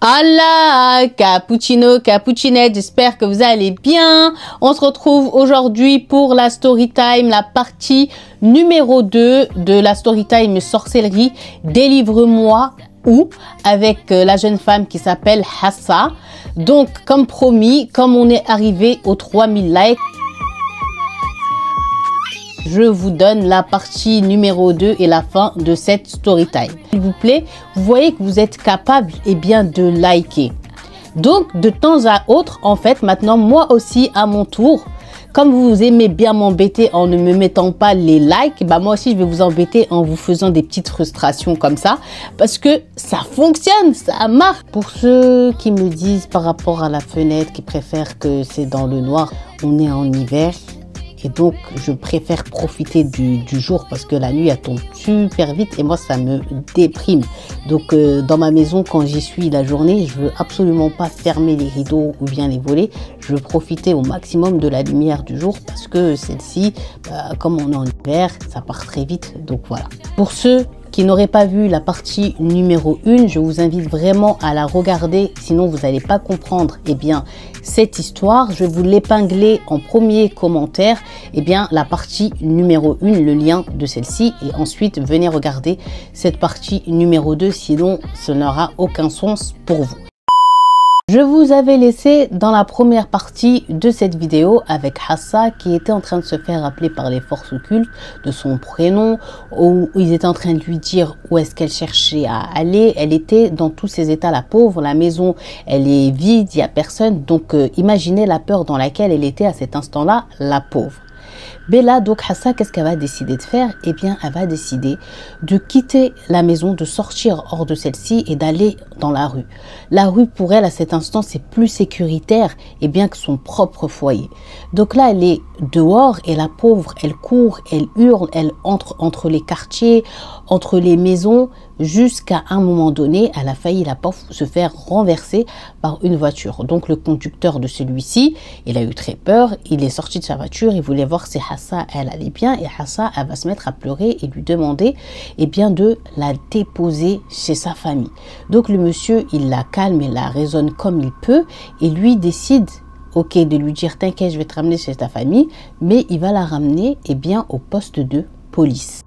Allah, cappuccino, cappuccinette, j'espère que vous allez bien. On se retrouve aujourd'hui pour la story time, la partie numéro 2 de la story time sorcellerie Délivre-moi ou avec la jeune femme qui s'appelle Hassa. Donc, comme promis, comme on est arrivé aux 3000 likes, je vous donne la partie numéro 2 et la fin de cette story time. S'il vous plaît, vous voyez que vous êtes capable de liker. Donc, de temps à autre, en fait, maintenant, moi aussi, à mon tour, comme vous aimez bien m'embêter en ne me mettant pas les likes, bah moi aussi, je vais vous embêter en vous faisant des petites frustrations comme ça. Parce que ça fonctionne, ça marche. Pour ceux qui me disent par rapport à la fenêtre, qui préfèrent que c'est dans le noir, on est en hiver. Et donc, je préfère profiter du jour parce que la nuit, elle tombe super vite et moi, ça me déprime. Donc, dans ma maison, quand j'y suis la journée, je veux absolument pas fermer les rideaux ou bien les volets. Je veux profiter au maximum de la lumière du jour parce que celle-ci, comme on est en hiver, ça part très vite. Donc, voilà. Pour ceux qui n'auraient pas vu la partie numéro 1, je vous invite vraiment à la regarder, sinon vous n'allez pas comprendre cette histoire. Je vais vous l'épingler en premier commentaire, la partie numéro 1, le lien de celle-ci, et ensuite venez regarder cette partie numéro 2, sinon ça n'aura aucun sens pour vous. Je vous avais laissé dans la première partie de cette vidéo avec Hassa qui était en train de se faire appeler par les forces occultes de son prénom, où ils étaient en train de lui dire où est-ce qu'elle cherchait à aller. Elle était dans tous ses états, la pauvre, la maison elle est vide, il n'y a personne, donc imaginez la peur dans laquelle elle était à cet instant-là, la pauvre. Mais là, donc Hassa, qu'est-ce qu'elle va décider de faire? Eh bien, elle va décider de quitter la maison, de sortir hors de celle-ci et d'aller dans la rue. La rue, pour elle, à cet instant, c'est plus sécuritaire que son propre foyer. Donc là, elle est dehors et la pauvre, elle court, elle hurle, elle entre les quartiers, entre les maisons, jusqu'à un moment donné, elle a failli la pauvre se faire renverser par une voiture. Donc le conducteur de celui-ci, il a eu très peur, il est sorti de sa voiture, il voulait voir si Hassa, elle allait bien, et Hassa, elle va se mettre à pleurer et lui demander de la déposer chez sa famille. Donc le monsieur, il la calme, il la raisonne comme il peut et lui décide de lui dire t'inquiète, je vais te ramener chez ta famille, mais il va la ramener au poste de police.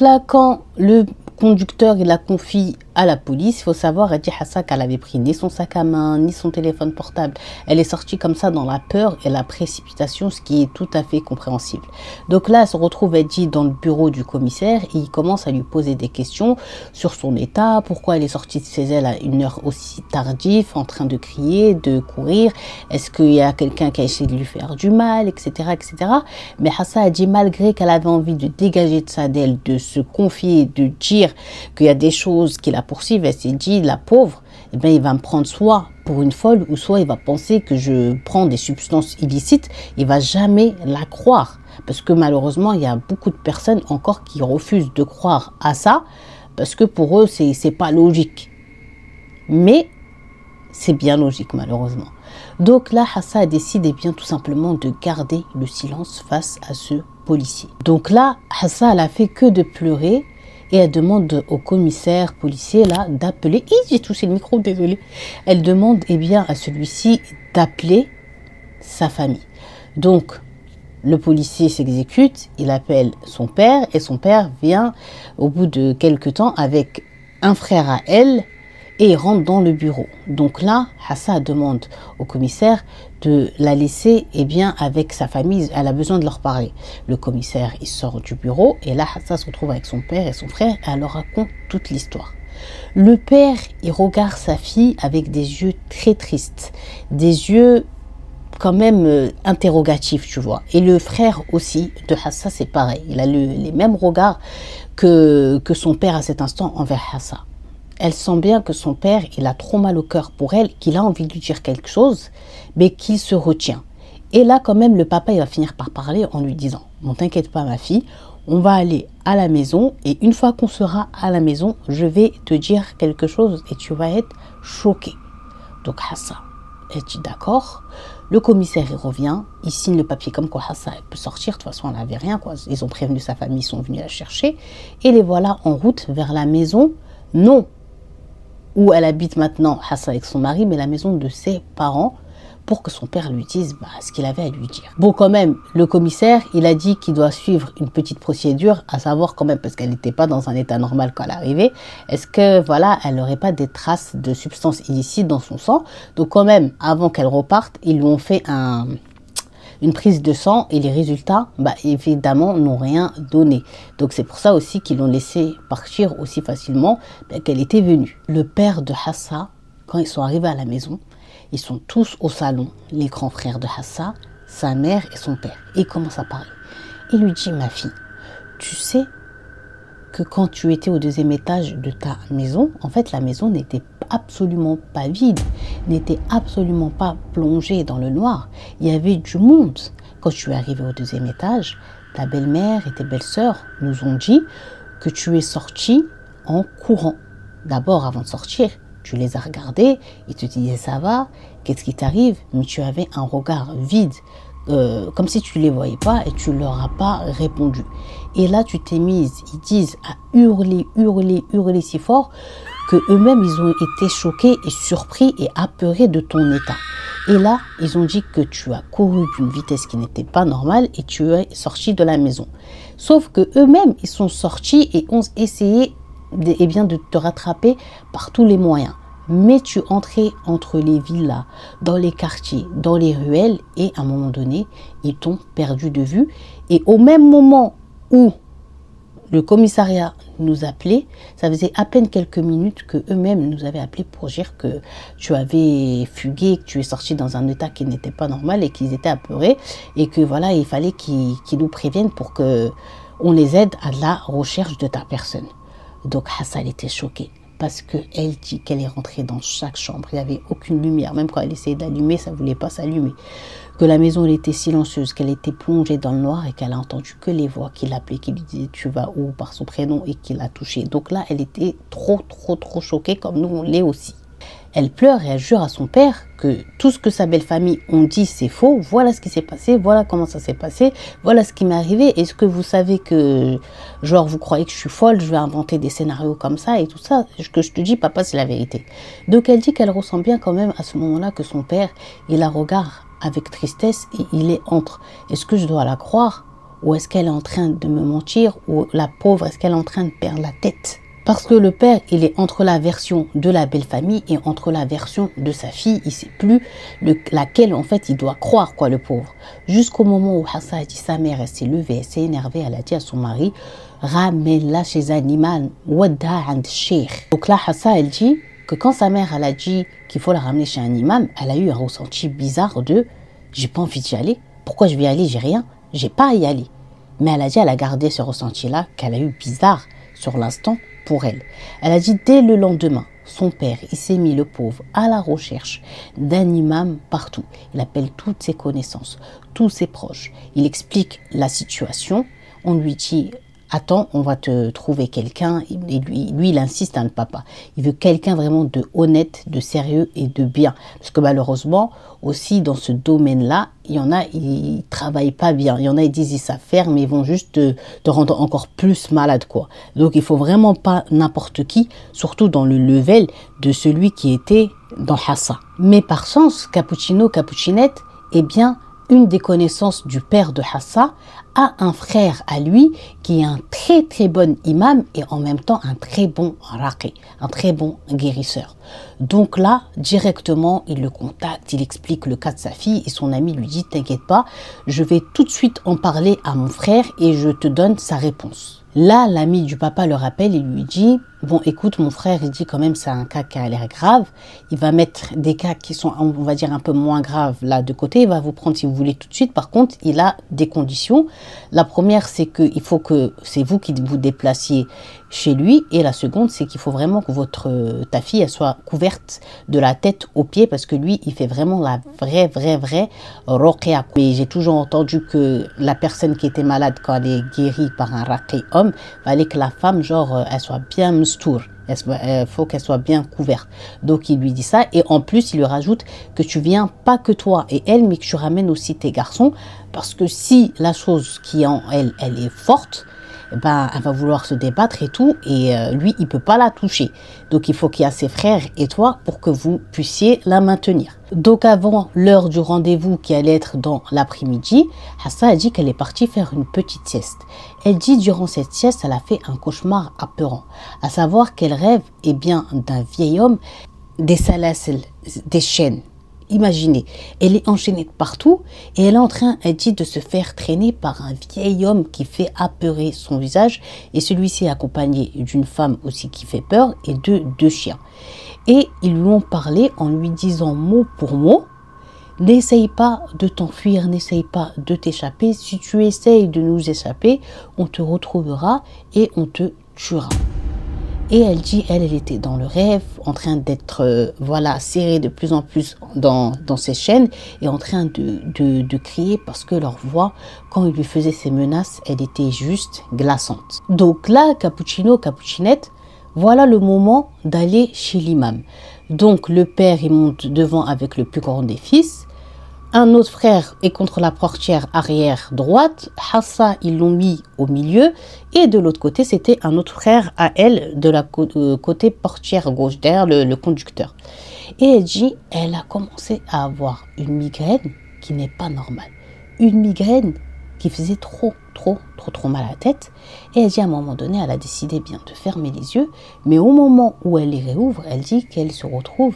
Là, quand le conducteur il la confie à la police, il faut savoir, elle dit Hassa qu'elle avait pris ni son sac à main, ni son téléphone portable. Elle est sortie comme ça dans la peur et la précipitation, ce qui est tout à fait compréhensible. Donc là, elle se retrouve, elle dit, dans le bureau du commissaire et il commence à lui poser des questions sur son état, pourquoi elle est sortie de chez elle à une heure aussi tardive, en train de crier, de courir, est-ce qu'il y a quelqu'un qui a essayé de lui faire du mal, etc., etc. Mais Hassa a dit, malgré qu'elle avait envie de dégager de ça d'elle, de se confier, de dire qu'il y a des choses qui la poursuivent, elle s'est dit, la pauvre, il va me prendre soit pour une folle ou soit il va penser que je prends des substances illicites, il va jamais la croire. Parce que malheureusement, il y a beaucoup de personnes encore qui refusent de croire à ça parce que pour eux, c'est pas logique. Mais c'est bien logique malheureusement. Donc là, Hassa décide tout simplement de garder le silence face à ce policier. Donc là, Hassa, elle a fait que de pleurer. Et elle demande au commissaire policier là d'appeler. J'ai touché le micro, désolé. Elle demande à celui-ci d'appeler sa famille. Donc le policier s'exécute, il appelle son père et son père vient au bout de quelques temps avec un frère à elle et il rentre dans le bureau. Donc là, Hassa demande au commissaire de la laisser avec sa famille, elle a besoin de leur parler. Le commissaire, il sort du bureau et là, Hassa se retrouve avec son père et son frère et elle leur raconte toute l'histoire. Le père, il regarde sa fille avec des yeux très tristes, des yeux quand même interrogatifs, tu vois. Et le frère aussi de Hassa, c'est pareil. Il a les mêmes regards que son père à cet instant envers Hassa. Elle sent bien que son père, il a trop mal au cœur pour elle, qu'il a envie de lui dire quelque chose, mais qu'il se retient. Et là, quand même, le papa, il va finir par parler en lui disant « Bon, t'inquiète pas, ma fille, on va aller à la maison et une fois qu'on sera à la maison, je vais te dire quelque chose et tu vas être choqué. » Donc, Hassa, elle dit « D'accord. » Le commissaire, il revient, il signe le papier comme quoi Hassa peut sortir. De toute façon, elle n'avait rien, quoi. Ils ont prévenu sa famille, ils sont venus la chercher. Et les voilà en route vers la maison. Non où elle habite maintenant, Hassa avec son mari, mais la maison de ses parents, pour que son père lui dise ce qu'il avait à lui dire. Bon, quand même, le commissaire, il a dit qu'il doit suivre une petite procédure, à savoir quand même, parce qu'elle n'était pas dans un état normal quand elle est arrivée, est-ce que, voilà, elle n'aurait pas des traces de substances illicites dans son sang. Donc quand même, avant qu'elle reparte, ils lui ont fait une prise de sang et les résultats, évidemment, n'ont rien donné. Donc c'est pour ça aussi qu'ils l'ont laissé partir aussi facilement qu'elle était venue. Le père de Hassa, quand ils sont arrivés à la maison, ils sont tous au salon, les grands frères de Hassa, sa mère et son père. Et il commence à parler. Il lui dit, ma fille, tu sais que quand tu étais au deuxième étage de ta maison, en fait la maison n'était absolument pas vide, n'était absolument pas plongée dans le noir. Il y avait du monde. Quand tu es arrivé au deuxième étage, ta belle-mère et tes belles-sœurs nous ont dit que tu es sorti en courant. D'abord, avant de sortir, tu les as regardés, ils te disaient ça va, qu'est-ce qui t'arrive? Mais tu avais un regard vide, comme si tu ne les voyais pas et tu ne leur as pas répondu. Et là, tu t'es mise, ils disent, à hurler, hurler, hurler si fort que eux-mêmes, ils ont été choqués et surpris et apeurés de ton état. Et là, ils ont dit que tu as couru d'une vitesse qui n'était pas normale et tu es sorti de la maison. Sauf que eux-mêmes, ils sont sortis et ont essayé de te rattraper par tous les moyens. Mais tu entrais entre les villas, dans les quartiers, dans les ruelles et à un moment donné, ils t'ont perdu de vue. Et au même moment où le commissariat nous appelait, ça faisait à peine quelques minutes que eux-mêmes nous avaient appelé pour dire que tu avais fugué, que tu es sorti dans un état qui n'était pas normal et qu'ils étaient apeurés et que voilà, il fallait qu'ils nous préviennent pour que on les aide à la recherche de ta personne. Donc Hassa, elle était choquée parce qu'elle dit qu'elle est rentrée dans chaque chambre. Il n'y avait aucune lumière. Même quand elle essayait d'allumer, ça ne voulait pas s'allumer. Que la maison elle était silencieuse, qu'elle était plongée dans le noir et qu'elle a entendu que les voix qui l'appelaient, qui lui disaient tu vas où par son prénom et qui l'a touchée. Donc là, elle était trop choquée comme nous on l'est aussi. Elle pleure et elle jure à son père que tout ce que sa belle famille ont dit c'est faux. Voilà ce qui s'est passé, voilà comment ça s'est passé, voilà ce qui m'est arrivé. Est-ce que vous savez que, genre, vous croyez que je suis folle, je vais inventer des scénarios comme ça et tout ça. Ce que je te dis, papa, c'est la vérité. Donc elle dit qu'elle ressent bien quand même à ce moment-là que son père, il la regarde avec tristesse et il est entre. Est-ce que je dois la croire ou est-ce qu'elle est en train de me mentir ou la pauvre, est-ce qu'elle est en train de perdre la tête? Parce que le père, il est entre la version de la belle famille et entre la version de sa fille. Il ne sait plus laquelle, en fait, il doit croire, quoi, le pauvre. Jusqu'au moment où Hassa a dit, sa mère, elle s'est levée, elle s'est énervée, elle a dit à son mari, ramène-la chez un imam, wadda and sheikh. Donc là, Hassa, elle dit que quand sa mère, elle a dit qu'il faut la ramener chez un imam, elle a eu un ressenti bizarre de, j'ai pas envie d'y aller. Pourquoi je vais y aller? J'ai rien. J'ai pas à y aller. Mais elle a dit, elle a gardé ce ressenti-là qu'elle a eu bizarre sur l'instant pour elle. Elle a dit dès le lendemain, son père, il s'est mis le pauvre à la recherche d'un imam partout. Il appelle toutes ses connaissances, tous ses proches. Il explique la situation. On lui dit attends, on va te trouver quelqu'un. Et lui, il insiste, le papa. Il veut quelqu'un vraiment de honnête, de sérieux et de bien. Parce que malheureusement, aussi dans ce domaine-là, il y en a, ils ne travaillent pas bien. Il y en a, ils disent, ils savent faire, mais ils vont juste te rendre encore plus malade, quoi. Donc, il faut vraiment pas n'importe qui, surtout dans le level de celui qui était dans Hassa. Mais par chance, Cappuccino, Cappuccinette, eh bien, une des connaissances du père de Hassa a un frère à lui qui est un très bon imam et en même temps un très bon raqi, un très bon guérisseur. Donc là, directement, il le contacte, il explique le cas de sa fille et son ami lui dit « T'inquiète pas, je vais tout de suite en parler à mon frère et je te donne sa réponse ». Là, l'ami du papa le rappelle et lui dit « Bon, écoute, mon frère, il dit quand même c'est un cas qui a l'air grave. Il va mettre des cas qui sont, on va dire, un peu moins graves là de côté. Il va vous prendre si vous voulez tout de suite. Par contre, il a des conditions. La première, c'est qu'il faut que c'est vous qui vous déplaciez chez lui. Et la seconde, c'est qu'il faut vraiment que ta fille elle soit couverte de la tête aux pieds parce que lui, il fait vraiment la vraie ruqya. Et j'ai toujours entendu que la personne qui était malade quand elle est guérie par un raqi homme, fallait que la femme, genre, elle soit bien moustour. Il faut qu'elle soit bien couverte. Donc il lui dit ça et en plus il lui rajoute que tu viens pas que toi et elle mais que tu ramènes aussi tes garçons parce que si la chose qui est en elle est forte, ben, elle va vouloir se débattre et tout, et lui, il peut pas la toucher. Donc, il faut qu'il y ait ses frères et toi pour que vous puissiez la maintenir. Donc, avant l'heure du rendez-vous qui allait être dans l'après-midi, Hassa a dit qu'elle est partie faire une petite sieste. Elle dit durant cette sieste, elle a fait un cauchemar apeurant, à savoir qu'elle rêve bien d'un vieil homme, des salasil, des chaînes. Imaginez, elle est enchaînée de partout et elle est en train, elle dit, de se faire traîner par un vieil homme qui fait apeurer son visage, et celui-ci est accompagné d'une femme aussi qui fait peur et de deux chiens. Et ils lui ont parlé en lui disant mot pour mot: n'essaye pas de t'enfuir, n'essaye pas de t'échapper. Si tu essayes de nous échapper, on te retrouvera et on te tuera. Et elle dit, elle était dans le rêve, en train d'être voilà, serrée de plus en plus dans ses chaînes et en train de crier parce que leur voix, quand ils lui faisaient ces menaces, elle était juste glaçante. Donc là, Cappuccino, Cappuccinette, voilà le moment d'aller chez l'imam. Donc le père, il monte devant avec le plus grand des fils. Un autre frère est contre la portière arrière droite. Hassa, ils l'ont mis au milieu. Et de l'autre côté, c'était un autre frère à elle, de la côté portière gauche, derrière le conducteur. Et elle dit, elle a commencé à avoir une migraine qui n'est pas normale. Une migraine qui faisait trop mal à la tête. Et elle dit, à un moment donné, elle a décidé bien de fermer les yeux. Mais au moment où elle les réouvre, elle dit qu'elle se retrouve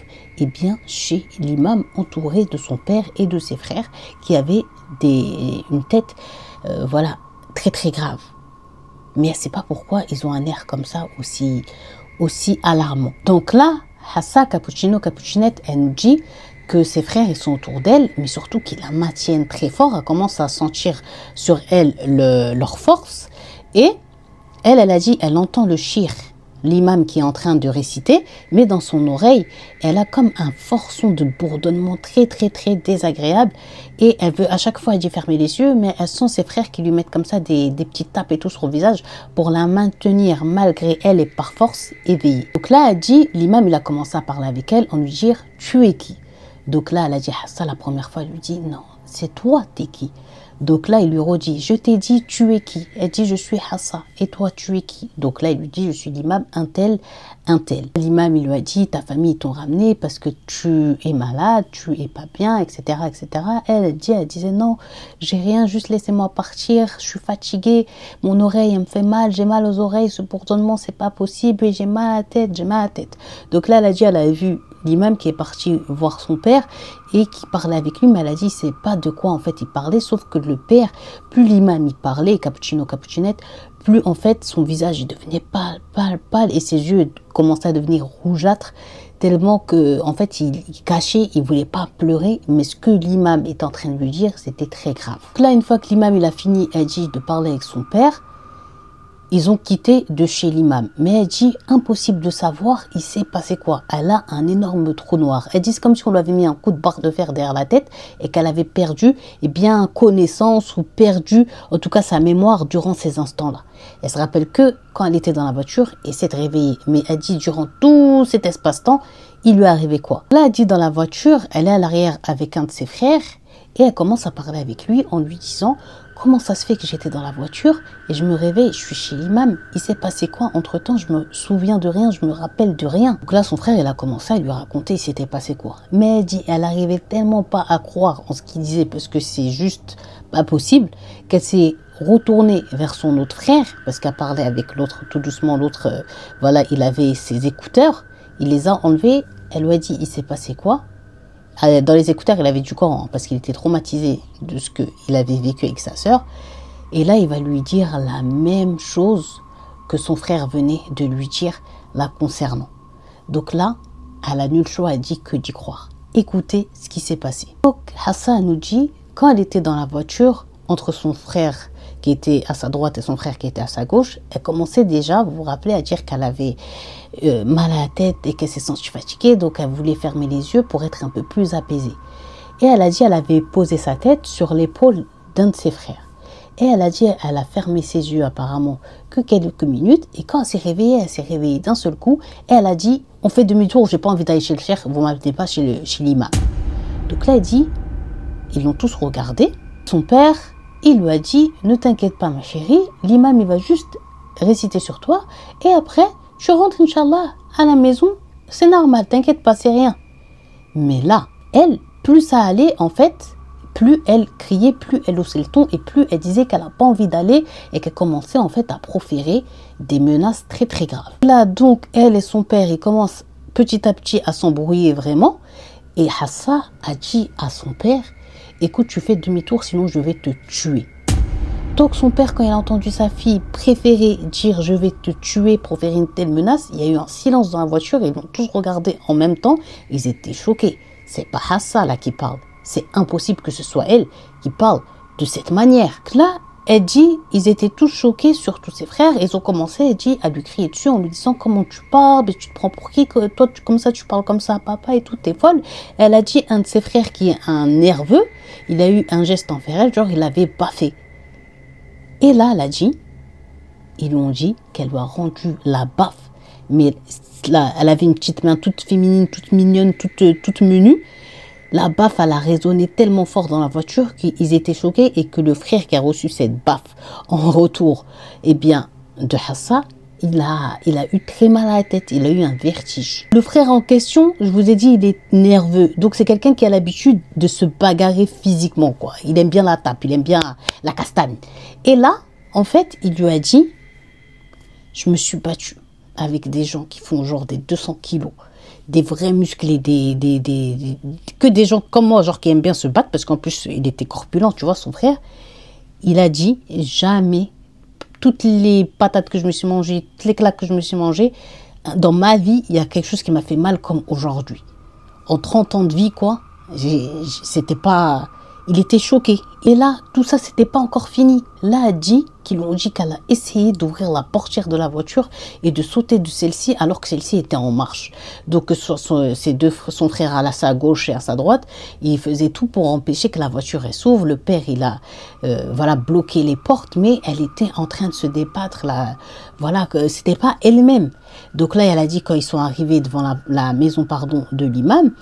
chez l'imam, entourée de son père et de ses frères qui avaient une tête voilà, très grave. Mais elle ne sait pas pourquoi ils ont un air comme ça aussi alarmant. Donc là, Hassa, Cappuccino, Cappuccinette, elle nous dit que ses frères ils sont autour d'elle, mais surtout qu'ils la maintiennent très fort. Elle commence à sentir sur elle leur force. Et elle a dit, elle entend le shir, l'imam qui est en train de réciter, mais dans son oreille, elle a comme un fort son de bourdonnement très désagréable. Et elle veut à chaque fois, elle dit fermer les yeux, mais elle sent ses frères qui lui mettent comme ça des petites tapes et tout sur le visage pour la maintenir malgré elle et par force éveillée. Donc là, elle dit, l'imam il a commencé à parler avec elle en lui dire, tu es qui? Donc là, elle a dit, Hassa, la première fois, elle lui dit, non, c'est toi, t'es qui? Donc là, il lui redit, je t'ai dit, tu es qui? Elle dit, je suis Hassa. Et toi, tu es qui? Donc là, il lui dit, je suis l'imam, un tel. L'imam, il lui a dit, ta famille t'ont ramené parce que tu es malade, tu es pas bien, etc., etc. Elle disait, non, j'ai rien, juste laissez-moi partir, je suis fatiguée, mon oreille, elle me fait mal, j'ai mal aux oreilles, ce bourdonnement, c'est pas possible, et j'ai mal à la tête, Donc là, elle a dit, elle a vu l'imam qui est parti voir son père et qui parlait avec lui, mais elle a dit c'est pas de quoi en fait il parlait, sauf que le père, plus l'imam il parlait, Cappuccino, Cappuccinette, plus en fait son visage il devenait pâle et ses yeux commençaient à devenir rougeâtres tellement que en fait il cachait, il voulait pas pleurer, mais ce que l'imam est en train de lui dire c'était très grave. Donc là, une fois que l'imam il a fini, elle dit de parler avec son père, ils ont quitté de chez l'imam. Mais elle dit, impossible de savoir, il s'est passé quoi. Elle a un énorme trou noir. Elle dit, c'est comme si on lui avait mis un coup de barre de fer derrière la tête et qu'elle avait perdu connaissance ou perdu, en tout cas, sa mémoire durant ces instants-là. Elle se rappelle que quand elle était dans la voiture, elle s'est réveillée. Mais elle dit, durant tout cet espace-temps, il lui est arrivé quoi? Là, elle dit, dans la voiture, elle est à l'arrière avec un de ses frères et elle commence à parler avec lui en lui disant, comment ça se fait que j'étais dans la voiture et je me réveille, je suis chez l'imam, il s'est passé quoi entre-temps, je me souviens de rien, je me rappelle de rien. Donc là, son frère, il a commencé à lui raconter il s'était passé quoi. Mais elle dit, elle arrivait tellement pas à croire en ce qu'il disait parce que c'est juste pas possible, qu'elle s'est retournée vers son autre frère parce qu'elle parlait avec l'autre tout doucement. L'autre, voilà, il avait ses écouteurs, il les a enlevés, elle lui a dit, il s'est passé quoi? Dans les écouteurs, il avait du Coran parce qu'il était traumatisé de ce qu'il avait vécu avec sa sœur. Et là, il va lui dire la même chose que son frère venait de lui dire la concernant. Donc là, elle a nul choix, elle dit que d'y croire. Écoutez ce qui s'est passé. Donc, Hassa nous dit, quand elle était dans la voiture, entre son frère qui était à sa droite et son frère qui était à sa gauche, elle commençait déjà, vous vous rappelez, à dire qu'elle avait mal à la tête et qu'elle s'est sentie fatiguée, donc elle voulait fermer les yeux pour être un peu plus apaisée. Et elle a dit, elle avait posé sa tête sur l'épaule d'un de ses frères. Et elle a dit, elle a fermé ses yeux apparemment que quelques minutes, et quand elle s'est réveillée d'un seul coup, et elle a dit, on fait demi-tour, j'ai pas envie d'aller chez le cheikh, vous m'amenez pas chez l'imam. Donc là, elle dit, ils l'ont tous regardé. Son père, il lui a dit, ne t'inquiète pas ma chérie, l'imam il va juste réciter sur toi et après, tu rentres, Inch'Allah, à la maison. C'est normal, t'inquiète pas, c'est rien. Mais là, elle, plus ça allait, en fait, plus elle criait, plus elle haussait le ton et plus elle disait qu'elle n'a pas envie d'aller et qu'elle commençait en fait à proférer des menaces très très graves. Là, donc, elle et son père, ils commencent petit à petit à s'embrouiller vraiment. Et Hafsa a dit à son père, écoute, tu fais demi-tour, sinon je vais te tuer. Donc son père, quand il a entendu sa fille préférer dire je vais te tuer, proférer une telle menace, il y a eu un silence dans la voiture et ils l'ont tous regardé en même temps. Ils étaient choqués. C'est pas Hafsa là qui parle. C'est impossible que ce soit elle qui parle de cette manière. Là, elle dit, ils étaient tous choqués, surtout ses frères. Ils ont commencé, elle dit, à lui crier dessus en lui disant comment tu parles, mais tu te prends pour qui, que toi comme ça tu parles comme ça à papa et tout, t'es folle. Elle a dit, un de ses frères qui est un nerveux, il a eu un geste envers elle, genre il l'avait baffé. Et là, elle a dit, ils lui ont dit qu'elle lui a rendu la baffe. Mais là, elle avait une petite main toute féminine, toute mignonne, toute menue. La baffe, elle a résonné tellement fort dans la voiture qu'ils étaient choqués et que le frère qui a reçu cette baffe en retour, eh bien, de Hafsa, il a eu très mal à la tête, il a eu un vertige. Le frère en question, je vous ai dit, il est nerveux. Donc, c'est quelqu'un qui a l'habitude de se bagarrer physiquement, quoi. Il aime bien la tape, il aime bien la castagne. Et là, en fait, il lui a dit, je me suis battu avec des gens qui font genre des 200 kilos, des vrais musclés, que des gens comme moi, genre qui aiment bien se battre, parce qu'en plus, il était corpulent, tu vois, son frère. Il a dit, jamais, toutes les patates que je me suis mangées, toutes les claques que je me suis mangées, dans ma vie, il y a quelque chose qui m'a fait mal comme aujourd'hui. En 30 ans de vie, quoi, c'était pas... Il était choqué. Et là, tout ça, c'était pas encore fini. Là, elle dit qu'ils lui ont dit qu'elle a essayé d'ouvrir la portière de la voiture et de sauter de celle-ci alors que celle-ci était en marche. Donc, son frère à sa gauche et à sa droite, il faisait tout pour empêcher que la voiture s'ouvre. Le père, il a bloqué les portes, mais elle était en train de se débattre. Voilà, que c'était pas elle-même. Donc là, elle a dit quand ils sont arrivés devant la maison de l'imam,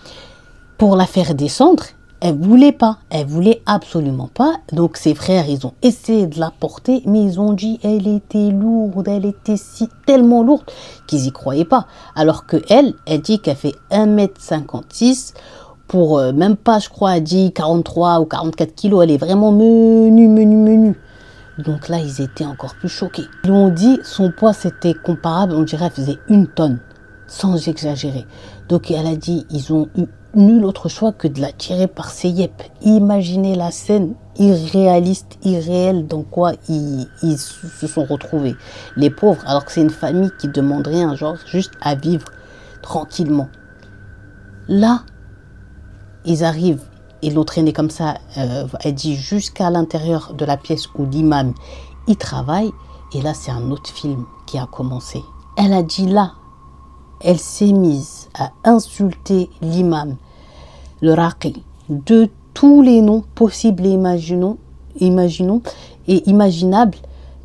pour la faire descendre, elle voulait pas, elle voulait absolument pas. Donc ses frères, ils ont essayé de la porter, mais ils ont dit elle était lourde, elle était tellement lourde qu'ils y croyaient pas. Alors que elle dit qu'elle fait 1,56 m pour même pas, je crois, elle dit 43 ou 44 kilos. Elle est vraiment menue. Donc là, ils étaient encore plus choqués. Ils lui ont dit son poids c'était comparable, on dirait elle faisait 1 tonne, sans exagérer. Donc elle a dit ils ont eu nul autre choix que de la tirer par ses yeux. Imaginez la scène irréaliste, irréelle dans quoi ils se sont retrouvés. Les pauvres, alors que c'est une famille qui demande rien, genre juste à vivre tranquillement. Là, ils arrivent, ils l'ont traîné comme ça, elle dit jusqu'à l'intérieur de la pièce où l'imam y travaille. Et là, c'est un autre film qui a commencé. Elle a dit là, elle s'est mise à insulter l'imam, le raqi, de tous les noms possibles et imaginables,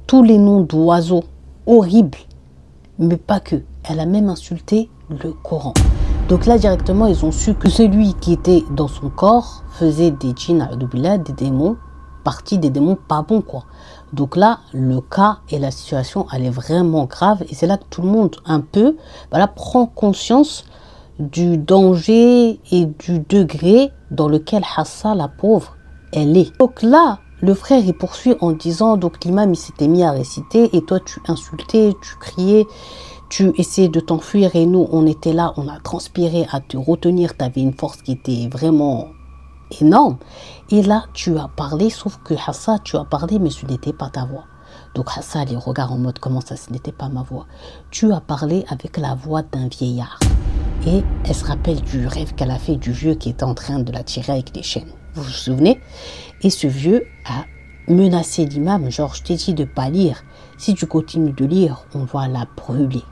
tous les noms d'oiseaux horribles, mais pas que. Elle a même insulté le Coran. Donc là, directement, ils ont su que celui qui était dans son corps faisait des djinns, des démons, partie des démons pas bons, quoi. Donc là, le cas et la situation, elle est vraiment grave. Et c'est là que tout le monde, un peu, prend conscience du danger et du degré dans lequel Hafsa, la pauvre, elle est. Donc là, le frère, il poursuit en disant, donc l'imam, il s'était mis à réciter et toi, tu insultais, tu criais, tu essayais de t'enfuir et nous, on était là, on a transpiré à te retenir. Tu avais une force qui était vraiment énorme. Et là, tu as parlé, sauf que Hafsa, tu as parlé, mais ce n'était pas ta voix. Donc Hafsa les regards en mode, comment ça, ce n'était pas ma voix. Tu as parlé avec la voix d'un vieillard. Et elle se rappelle du rêve qu'elle a fait du vieux qui était en train de la tirer avec des chaînes. Vous vous souvenez? Et ce vieux a menacé l'imam, genre, je t'ai dit de ne pas lire. Si tu continues de lire, on va la brûler.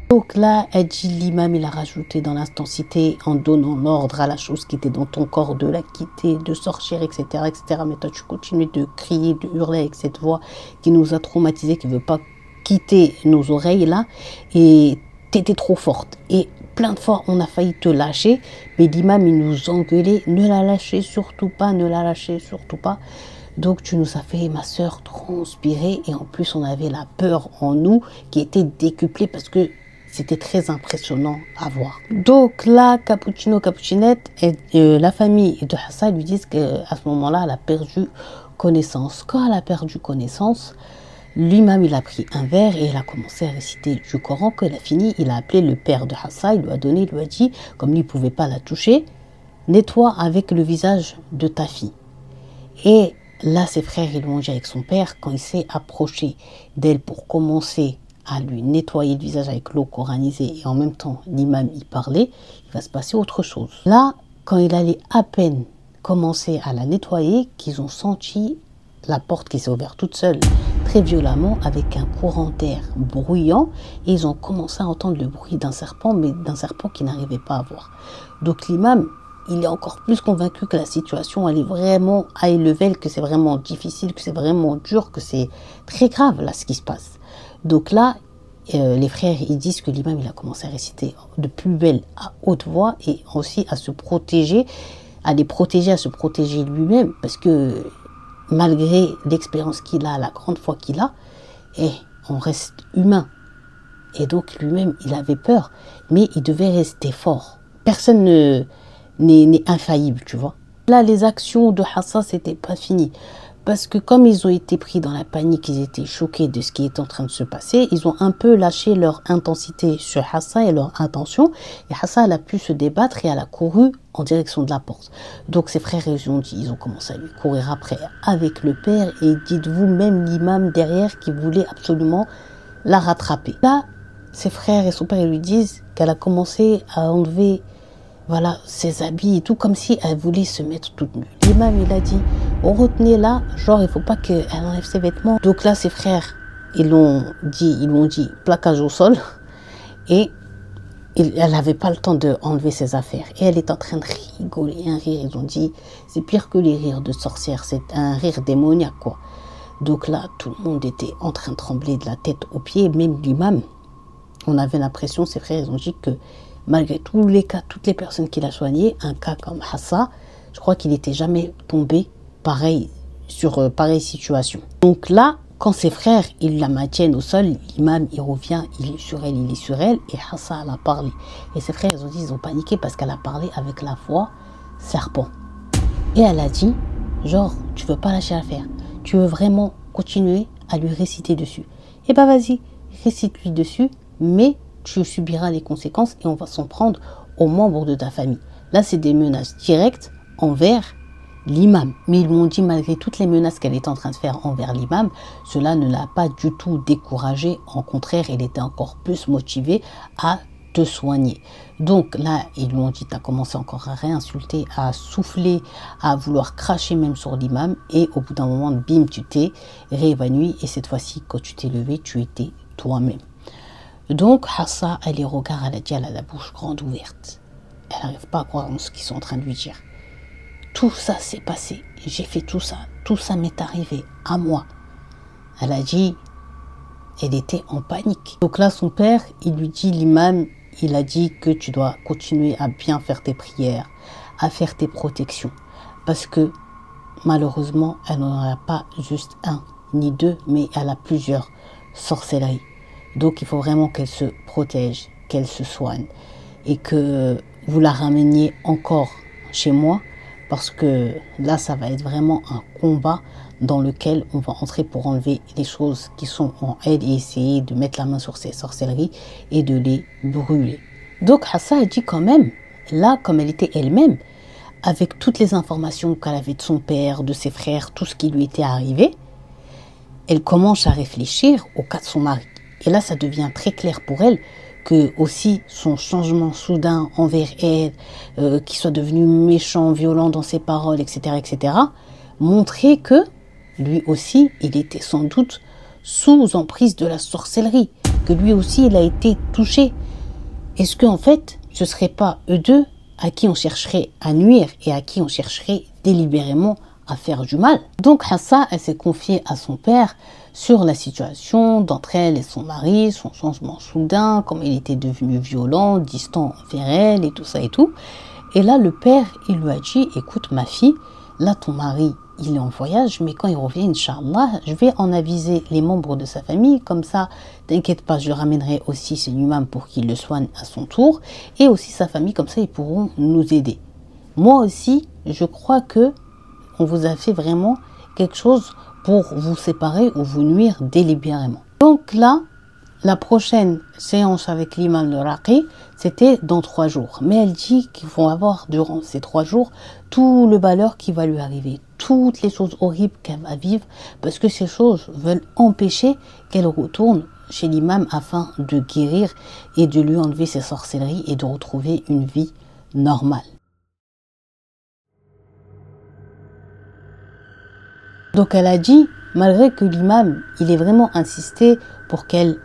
Donc là, elle dit, l'imam, il a rajouté dans l'intensité en donnant l'ordre à la chose qui était dans ton corps de la quitter, de sortir, etc., etc. Mais toi, tu continues de crier, de hurler avec cette voix qui nous a traumatisés, qui ne veut pas quitter nos oreilles là. Et t'étais trop forte. Et plein de fois, on a failli te lâcher. Mais l'imam, il nous engueulait, ne la lâchez surtout pas, ne la lâchez surtout pas. Donc tu nous as fait, ma soeur, transpirer et en plus on avait la peur en nous qui était décuplée parce que c'était très impressionnant à voir. Donc là, Cappuccino, Cappuccinette et la famille de Hassan lui disent qu'à ce moment-là, elle a perdu connaissance. Quand elle a perdu connaissance, lui-même, il a pris un verre et il a commencé à réciter du Coran. Quand il a fini, il a appelé le père de Hassan, il lui a donné, il lui a dit, comme lui ne pouvait pas la toucher, nettoie avec le visage de ta fille. Et là, ses frères, ils l'ont dit avec son père, quand il s'est approché d'elle pour commencer à lui nettoyer le visage avec l'eau coranisée et en même temps l'imam y parlait, il va se passer autre chose. Là, quand il allait à peine commencer à la nettoyer, qu'ils ont senti la porte qui s'est ouverte toute seule très violemment avec un courant d'air bruyant et ils ont commencé à entendre le bruit d'un serpent, mais d'un serpent qu'ils n'arrivaient pas à voir. Donc l'imam, il est encore plus convaincu que la situation elle est vraiment high level, que c'est vraiment difficile, que c'est vraiment dur, que c'est très grave là ce qui se passe. Donc là, les frères ils disent que l'imam il a commencé à réciter de plus belle à haute voix et aussi à se protéger, à les protéger, à se protéger lui-même parce que malgré l'expérience qu'il a, la grande foi qu'il a, et on reste humain. Et donc lui-même il avait peur, mais il devait rester fort. Personne n'est infaillible, tu vois. Là, les actions de Hassan, c'était pas fini. Parce que comme ils ont été pris dans la panique, ils étaient choqués de ce qui est en train de se passer, ils ont un peu lâché leur intensité sur Hassan et leur intention. Et Hassan, elle a pu se débattre et elle a couru en direction de la porte. Donc ses frères, ils ont commencé à lui courir après avec le père. Et dites-vous, même l'imam derrière qui voulait absolument la rattraper. Là, ses frères et son père ils lui disent qu'elle a commencé à enlever voilà, ses habits et tout, comme si elle voulait se mettre toute nue. L'imam, il a dit, retenez-la, genre, il faut pas qu'elle enlève ses vêtements. Donc là, ses frères, ils l'ont dit, plaquage au sol. Et elle n'avait pas le temps d'enlever ses affaires. Et elle est en train de rigoler, un rire. Ils ont dit, c'est pire que les rires de sorcières, c'est un rire démoniaque, quoi. Donc là, tout le monde était en train de trembler de la tête aux pieds, même l'imam. On avait l'impression, ses frères, ils ont dit que malgré tous les cas, toutes les personnes qu'il a soignées, un cas comme Hassan, je crois qu'il n'était jamais tombé pareil sur pareille situation. Donc là, quand ses frères, ils la maintiennent au sol, l'imam, il revient, il est sur elle, et Hassan, elle a parlé. Et ses frères, ils ont dit, ils ont paniqué parce qu'elle a parlé avec la voix serpent. Et elle a dit, genre, tu veux pas lâcher l'affaire, tu veux vraiment continuer à lui réciter dessus. Eh ben vas-y, récite-lui dessus, mais tu subiras les conséquences et on va s'en prendre aux membres de ta famille. Là, c'est des menaces directes envers l'imam. Mais ils m'ont dit, malgré toutes les menaces qu'elle est en train de faire envers l'imam, cela ne l'a pas du tout découragée. Au contraire, elle était encore plus motivée à te soigner. Donc là, ils lui ont dit, tu as commencé encore à réinsulter, à souffler, à vouloir cracher même sur l'imam. Et au bout d'un moment, bim, tu t'es réévanouie. Et cette fois-ci, quand tu t'es levé, tu étais toi-même. Donc, Hassan, elle les regarde, elle a dit, elle a la bouche grande ouverte. Elle n'arrive pas à croire en ce qu'ils sont en train de lui dire. Tout ça s'est passé, j'ai fait tout ça m'est arrivé à moi. Elle a dit, elle était en panique. Donc là, son père, il lui dit, l'imam, il a dit que tu dois continuer à bien faire tes prières, à faire tes protections. Parce que, malheureusement, elle n'en a pas juste un, ni deux, mais elle a plusieurs sorcelleries. Donc, il faut vraiment qu'elle se protège, qu'elle se soigne et que vous la rameniez encore chez moi parce que là, ça va être vraiment un combat dans lequel on va entrer pour enlever les choses qui sont en elle et essayer de mettre la main sur ces sorcelleries et de les brûler. Donc, Hassan a dit quand même, là, comme elle était elle-même, avec toutes les informations qu'elle avait de son père, de ses frères, tout ce qui lui était arrivé, elle commence à réfléchir au cas de son mari. Et là, ça devient très clair pour elle que aussi son changement soudain envers elle, qu'il soit devenu méchant, violent dans ses paroles, etc., montrait que lui aussi, il était sans doute sous emprise de la sorcellerie, que lui aussi, il a été touché. Est-ce qu'en fait, ce ne serait pas eux deux à qui on chercherait à nuire et à qui on chercherait délibérément à faire du mal? Donc Hassan, elle s'est confiée à son père sur la situation d'entre elle et son mari, son changement soudain, comme il était devenu violent, distant envers elle et tout ça et tout. Et là, le père, il lui a dit, écoute ma fille, là ton mari, il est en voyage, mais quand il revient, Inch'Allah, je vais en aviser les membres de sa famille. Comme ça, t'inquiète pas, je le ramènerai aussi chez l'imam pour qu'il le soigne à son tour. Et aussi sa famille, comme ça, ils pourront nous aider. Moi aussi, je crois que on vous a fait vraiment quelque chose pour vous séparer ou vous nuire délibérément. Donc là, la prochaine séance avec l'imam de Raqi, c'était dans 3 jours. Mais elle dit qu'ils vont avoir durant ces 3 jours tout le malheur qui va lui arriver, toutes les choses horribles qu'elle va vivre, parce que ces choses veulent empêcher qu'elle retourne chez l'imam afin de guérir et de lui enlever ses sorcelleries et de retrouver une vie normale. Donc elle a dit, malgré que l'imam, il est vraiment insisté pour qu'elle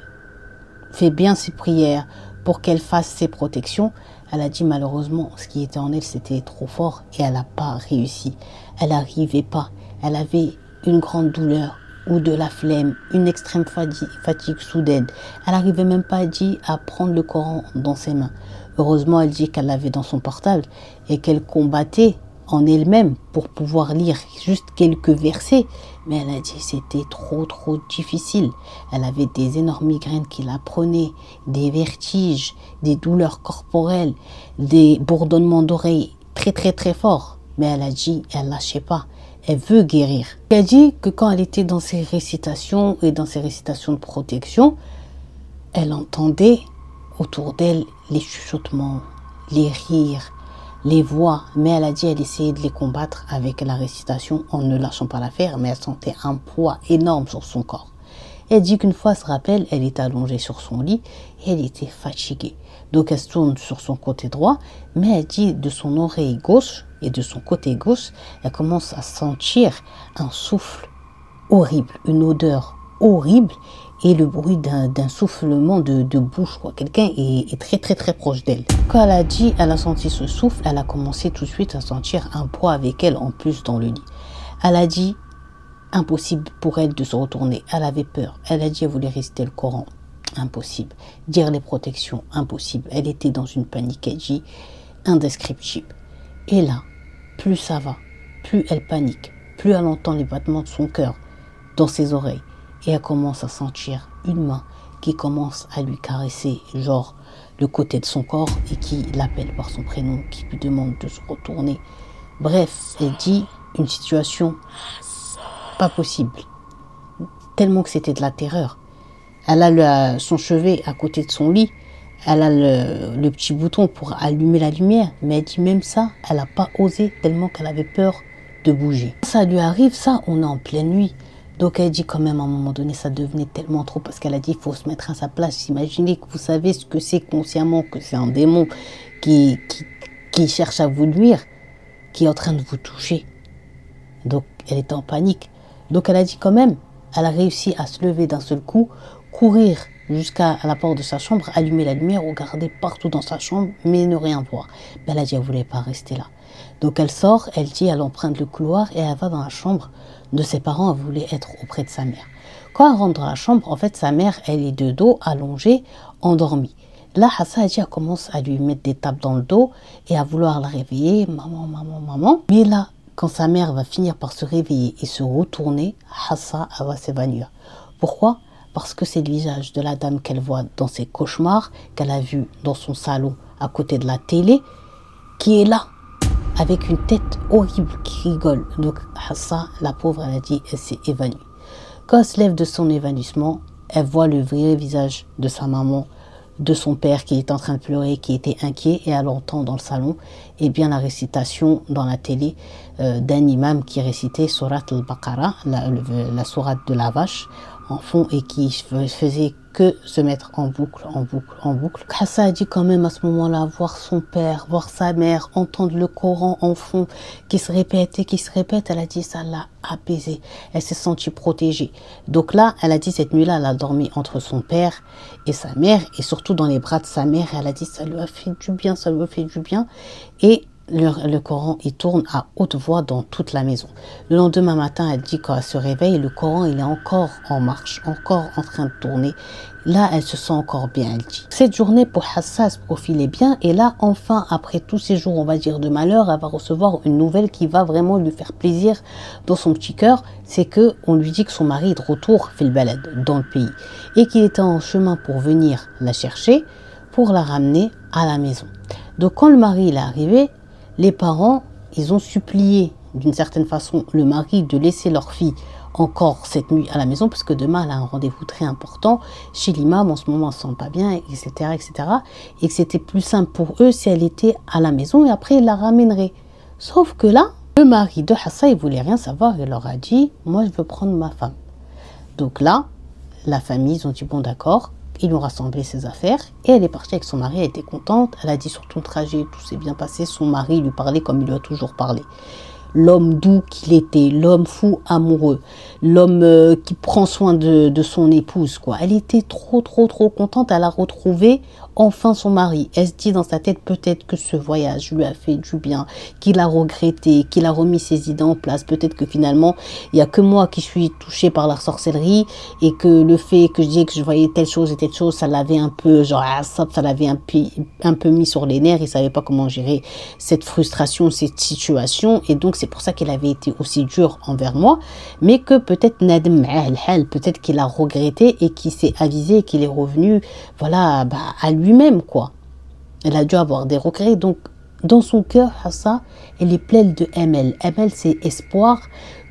fait bien ses prières, pour qu'elle fasse ses protections, elle a dit malheureusement, ce qui était en elle, c'était trop fort et elle n'a pas réussi. Elle n'arrivait pas. Elle avait une grande douleur ou de la flemme, une extrême fatigue soudaine. Elle n'arrivait même pas, à prendre le Coran dans ses mains. Heureusement, elle dit qu'elle l'avait dans son portable et qu'elle combattait en elle-même pour pouvoir lire juste quelques versets, mais elle a dit que c'était trop difficile. Elle avait des énormes migraines qui la prenaient, des vertiges, des douleurs corporelles, des bourdonnements d'oreilles très forts, mais elle a dit elle lâchait pas, elle veut guérir. Elle a dit que quand elle était dans ses récitations et dans ses récitations de protection, elle entendait autour d'elle les chuchotements, les rires, les voix, mais elle a dit elle essayait de les combattre avec la récitation en ne lâchant pas l'affaire, mais elle sentait un poids énorme sur son corps. Elle dit qu'une fois, elle se rappelle, elle était allongée sur son lit et elle était fatiguée. Donc elle se tourne sur son côté droit, mais elle dit de son oreille gauche et de son côté gauche, elle commence à sentir un souffle horrible, une odeur horrible et le bruit d'un soufflement de bouche. Quelqu'un est très proche d'elle. Quand elle a dit, elle a senti ce souffle, elle a commencé tout de suite à sentir un poids avec elle en plus dans le lit. Elle a dit, impossible pour elle de se retourner. Elle avait peur. Elle a dit, elle voulait réciter le Coran. Impossible. Dire les protections, impossible. Elle était dans une panique, elle dit, indescriptible. Et là, plus ça va, plus elle panique, plus elle entend les battements de son cœur dans ses oreilles. Et elle commence à sentir une main qui commence à lui caresser, genre, le côté de son corps et qui l'appelle par son prénom, qui lui demande de se retourner. Bref, elle dit une situation pas possible, tellement que c'était de la terreur. Elle a son chevet à côté de son lit, elle a le petit bouton pour allumer la lumière, mais elle dit même ça, elle n'a pas osé tellement qu'elle avait peur de bouger. Ça lui arrive, ça, on est en pleine nuit. Donc elle dit quand même à un moment donné, ça devenait tellement trop parce qu'elle a dit il faut se mettre à sa place. Imaginez que vous savez ce que c'est consciemment, que c'est un démon qui cherche à vous nuire, qui est en train de vous toucher. Donc elle était en panique. Donc elle a dit quand même, elle a réussi à se lever d'un seul coup, courir jusqu'à la porte de sa chambre, allumer la lumière, regarder partout dans sa chambre, mais ne rien voir. Mais elle a dit elle ne voulait pas rester là. Donc elle sort, elle dit elle emprunte le couloir et elle va dans la chambre de ses parents. Elle voulait être auprès de sa mère. Quand elle rentre dans la chambre, en fait sa mère, elle est de dos, allongée, endormie. Là, Hassa a dit, elle commence à lui mettre des tapes dans le dos et à vouloir la réveiller, maman. Mais là, quand sa mère va finir par se réveiller et se retourner, Hassa, elle va s'évanouir. Pourquoi? Parce que c'est le visage de la dame qu'elle voit dans ses cauchemars, qu'elle a vu dans son salon à côté de la télé, qui est là, avec une tête horrible qui rigole. Donc Hassa, la pauvre, elle a dit, elle s'est évanouie. Quand elle se lève de son évanouissement, elle voit le vrai visage de sa maman, de son père qui est en train de pleurer, qui était inquiet, et elle entend dans le salon bien la récitation dans la télé d'un imam qui récitait Surat al-Baqarah, la sourate de la vache en fond, et qui faisait que se mettre en boucle. Hassa a dit quand même à ce moment-là, voir son père, voir sa mère, entendre le Coran en fond qui se répète, elle a dit ça l'a apaisée, elle s'est sentie protégée. Donc là, elle a dit cette nuit-là, elle a dormi entre son père et sa mère, et surtout dans les bras de sa mère. Elle a dit ça lui a fait du bien, Et le Coran, il tourne à haute voix dans toute la maison. Le lendemain matin, elle dit quand elle se réveille, le Coran, il est encore en marche, encore en train de tourner. Là, elle se sent encore bien, elle dit. Cette journée pour Hafsa se profilait bien. Et là, enfin, après tous ces jours, on va dire, de malheur, elle va recevoir une nouvelle qui va vraiment lui faire plaisir dans son petit cœur. C'est que on lui dit que son mari est de retour fil balad, dans le pays. Et qu'il était en chemin pour venir la chercher, pour la ramener à la maison. Donc, quand le mari il est arrivé, les parents, ils ont supplié d'une certaine façon le mari de laisser leur fille encore cette nuit à la maison parce que demain elle a un rendez-vous très important chez l'imam, en ce moment elle se sent pas bien, etc., etc. Et que c'était plus simple pour eux si elle était à la maison et après ils la ramèneraient. Sauf que là, le mari de Hafsa, il voulait rien savoir, il leur a dit moi je veux prendre ma femme. Donc là, la famille, ils ont dit bon d'accord, ils lui ont rassemblé ses affaires et elle est partie avec son mari, elle était contente, elle a dit sur tout le trajet, tout s'est bien passé, son mari lui parlait comme il lui a toujours parlé. L'homme doux qu'il était, l'homme fou amoureux, l'homme qui prend soin de son épouse, quoi. Elle était trop contente, elle a retrouvé enfin son mari. Elle se dit dans sa tête peut-être que ce voyage lui a fait du bien, qu'il a regretté, qu'il a remis ses idées en place. Peut-être que finalement, il n'y a que moi qui suis touchée par la sorcellerie et que le fait que je disais que je voyais telle chose et telle chose, ça l'avait un peu, genre, ça l'avait un peu mis sur les nerfs. Il ne savait pas comment gérer cette frustration, cette situation. Et donc, c'est pour ça qu'il avait été aussi dur envers moi. Mais que peut-être Nadem al-Hal, peut-être qu'il a regretté et qu'il s'est avisé et qu'il est revenu, voilà, à lui-même, quoi. Elle a dû avoir des regrets. Donc, dans son cœur, Hafsa, elle est pleine de ML. ML, c'est espoir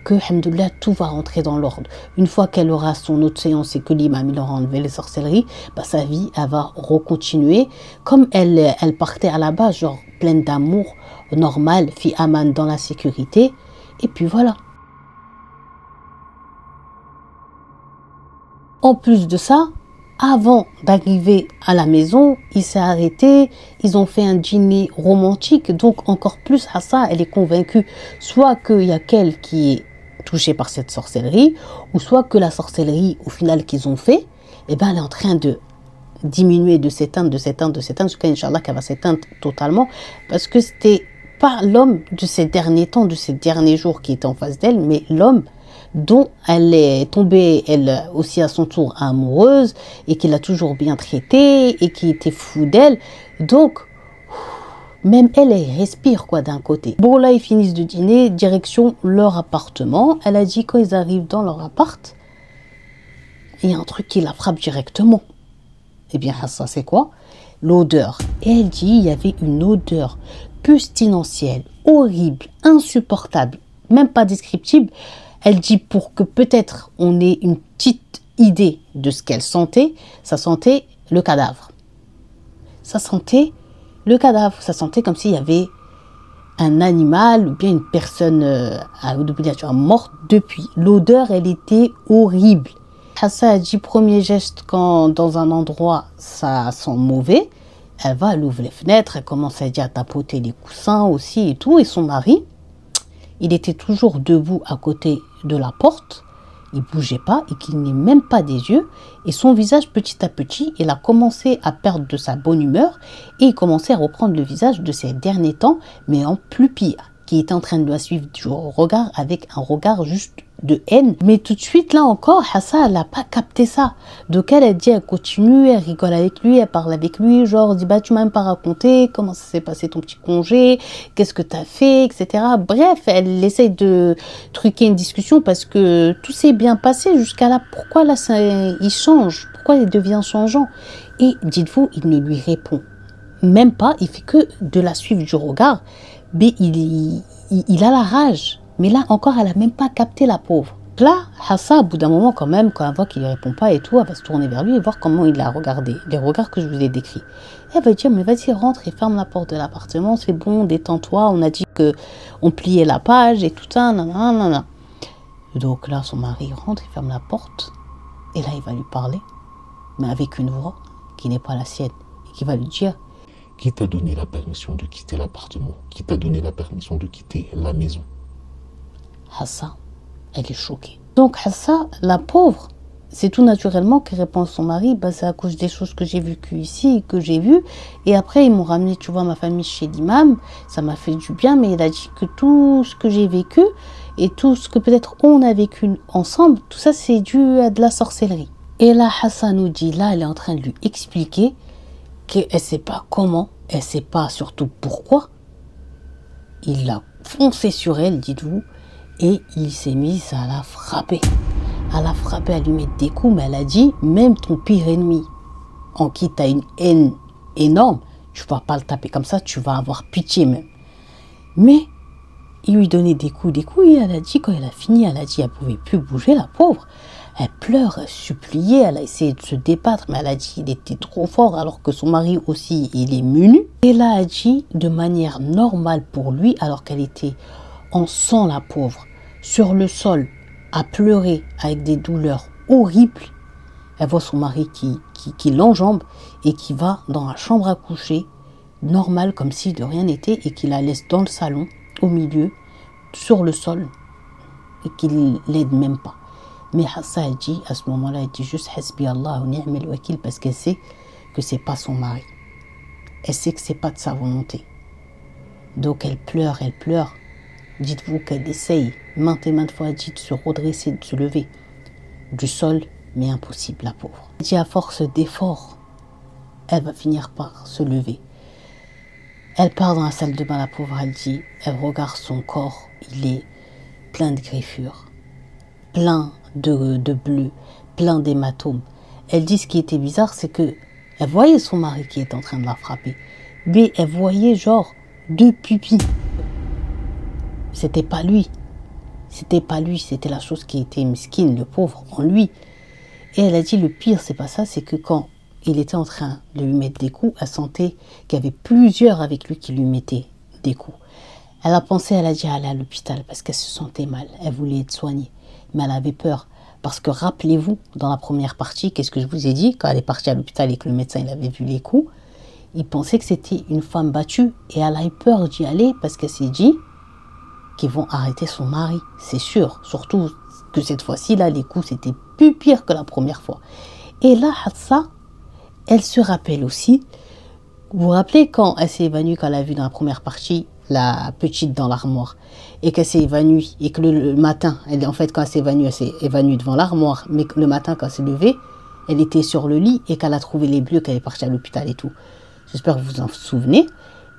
que, alhamdoulilah, tout va rentrer dans l'ordre. Une fois qu'elle aura son autre séance et que l'imam il aura enlevé les sorcelleries, sa vie, elle va recontinuer comme elle partait à la base, genre pleine d'amour, normal, fi aman, dans la sécurité. Et puis voilà. En plus de ça, avant d'arriver à la maison, il s'est arrêté, ils ont fait un dîner romantique. Donc encore plus, Hafsa, elle est convaincue soit qu'il y a qu'elle qui est touchée par cette sorcellerie, ou soit que la sorcellerie, au final, qu'ils ont fait, elle est en train de diminuer, de s'éteindre, jusqu'à Inch'Allah qu'elle va s'éteindre totalement, parce que c'était pas l'homme de ces derniers temps, de ces derniers jours qui était en face d'elle, mais l'homme dont elle est tombée, elle aussi à son tour amoureuse, et qui l'a toujours bien traitée, et qui était fou d'elle. Donc, même elle respire, quoi, d'un côté. Bon, là, ils finissent de dîner, direction leur appartement. Elle a dit, quand ils arrivent dans leur appart, il y a un truc qui la frappe directement. Eh bien, ça, c'est quoi? L'odeur. Et elle dit, il y avait une odeur pestilentielle, horrible, insupportable, même pas descriptible. Elle dit, pour que peut-être on ait une petite idée de ce qu'elle sentait, ça sentait le cadavre. Ça sentait le cadavre. Ça sentait comme s'il y avait un animal ou bien une personne morte depuis. L'odeur, elle était horrible. Hafsa a dit, premier geste, quand dans un endroit ça sent mauvais, elle va, elle ouvre les fenêtres, elle commence à dire à tapoter les coussins aussi et tout. Et son mari, il était toujours debout à côté de la porte, il bougeait pas et qu'il n'ait même pas des yeux. Et son visage, petit à petit, il a commencé à perdre de sa bonne humeur et il commençait à reprendre le visage de ces derniers temps, mais en plus pire, qui était en train de la suivre du regard avec un regard juste de haine. Mais tout de suite, là encore, Hafsa, elle n'a pas capté ça. Donc elle dit, elle continue, elle rigole avec lui, elle parle avec lui, genre, dit, tu m'as même pas raconté comment ça s'est passé ton petit congé, qu'est-ce que tu as fait, etc. Bref, elle essaye de truquer une discussion parce que tout s'est bien passé jusqu'à là. Pourquoi là, il change? Pourquoi il devient changeant? Et dites-vous, il ne lui répond même pas, il fait que de la suivre du regard. Mais il a la rage. Mais là encore, elle n'a même pas capté, la pauvre. Là, Hafsa, au bout d'un moment quand même, quand elle voit qu'il ne répond pas et tout, elle va se tourner vers lui et voir comment il l'a regardé. Les regards que je vous ai décrits. Elle va dire, mais vas-y, rentre et ferme la porte de l'appartement, c'est bon, détends-toi. On a dit qu'on pliait la page et tout ça, nanana. Donc là, son mari rentre, il ferme la porte. Et là, il va lui parler, mais avec une voix qui n'est pas la sienne. Et qui va lui dire, qui t'a donné la permission de quitter l'appartement? Qui t'a donné la permission de quitter la maison? Hafsa, elle est choquée. Donc Hafsa, la pauvre, c'est tout naturellement qu'elle répond à son mari, bah, c'est à cause des choses que j'ai vécues ici et que j'ai vues. Et après, ils m'ont ramené, tu vois, ma famille chez l'imam. Ça m'a fait du bien, mais il a dit que tout ce que j'ai vécu et tout ce que peut-être on a vécu ensemble, tout ça, c'est dû à de la sorcellerie. Et là, Hassan nous dit, là, elle est en train de lui expliquer qu'elle ne sait pas comment, elle ne sait pas surtout pourquoi. Il a foncé sur elle, dites-vous, et il s'est mis à la frapper. À la frapper, à lui mettre des coups, mais elle a dit, même ton pire ennemi, en qui tu as une haine énorme, tu ne vas pas le taper comme ça, tu vas avoir pitié même. Mais il lui donnait des coups, et elle a dit, quand elle a fini, elle a dit, elle ne pouvait plus bouger, la pauvre. Elle pleure, elle suppliait, elle a essayé de se débattre, mais elle a dit qu'il était trop fort, alors que son mari aussi, il est menu. Et là, elle a dit, de manière normale pour lui, alors qu'elle était en sang, la pauvre, sur le sol, à pleurer avec des douleurs horribles. Elle voit son mari qui l'enjambe et qui va dans la chambre à coucher, normal, comme si de rien n'était, et qui la laisse dans le salon, au milieu, sur le sol, et qu'il l'aide même pas. Mais Hassa, elle dit, à ce moment-là, elle dit juste Hasbi Allah wa ni'mal wakil, parce qu'elle sait que c'est pas son mari. Elle sait que c'est pas de sa volonté. Donc elle pleure, elle pleure. Dites-vous qu'elle essaye maintes et maintes fois, elle dit de se redresser, de se lever du sol, mais impossible, la pauvre. Elle dit à force d'efforts, elle va finir par se lever. Elle part dans la salle de bain, la pauvre, elle dit, elle regarde son corps, il est plein de griffures, plein de bleu, plein d'hématomes. Elle dit ce qui était bizarre, c'est que elle voyait son mari qui était en train de la frapper, mais elle voyait genre 2 pupilles. C'était pas lui. C'était pas lui, c'était la chose qui était mesquine, le pauvre, en lui. Et elle a dit, le pire, c'est pas ça, c'est que quand il était en train de lui mettre des coups, elle sentait qu'il y avait plusieurs avec lui qui lui mettaient des coups. Elle a pensé, elle a dit aller à l'hôpital parce qu'elle se sentait mal, elle voulait être soignée. Mais elle avait peur, parce que rappelez-vous, dans la première partie, qu'est-ce que je vous ai dit, quand elle est partie à l'hôpital et que le médecin il avait vu les coups, il pensait que c'était une femme battue et elle a eu peur d'y aller parce qu'elle s'est dit qu'ils vont arrêter son mari, c'est sûr. Surtout que cette fois-ci, là, les coups, c'était plus pire que la première fois. Et là, Hassa, elle se rappelle aussi, vous vous rappelez quand elle s'est évanouie, quand elle a vu dans la première partie la petite dans l'armoire, et qu'elle s'est évanouie, et que le matin, en fait, quand elle s'est évanouie devant l'armoire, mais que le matin, quand elle s'est levée, elle était sur le lit, et qu'elle a trouvé les bleus, qu'elle est partie à l'hôpital et tout. J'espère que vous vous en souvenez.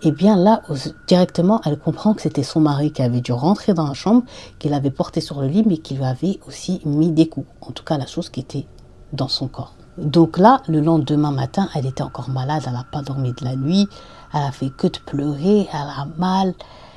Et bien là, directement, elle comprend que c'était son mari qui avait dû rentrer dans la chambre, qu'il avait porté sur le lit, mais qui lui avait aussi mis des coups. En tout cas, la chose qui était dans son corps. Donc là, le lendemain matin, elle était encore malade, elle n'a pas dormi de la nuit, elle a fait que de pleurer, elle a mal.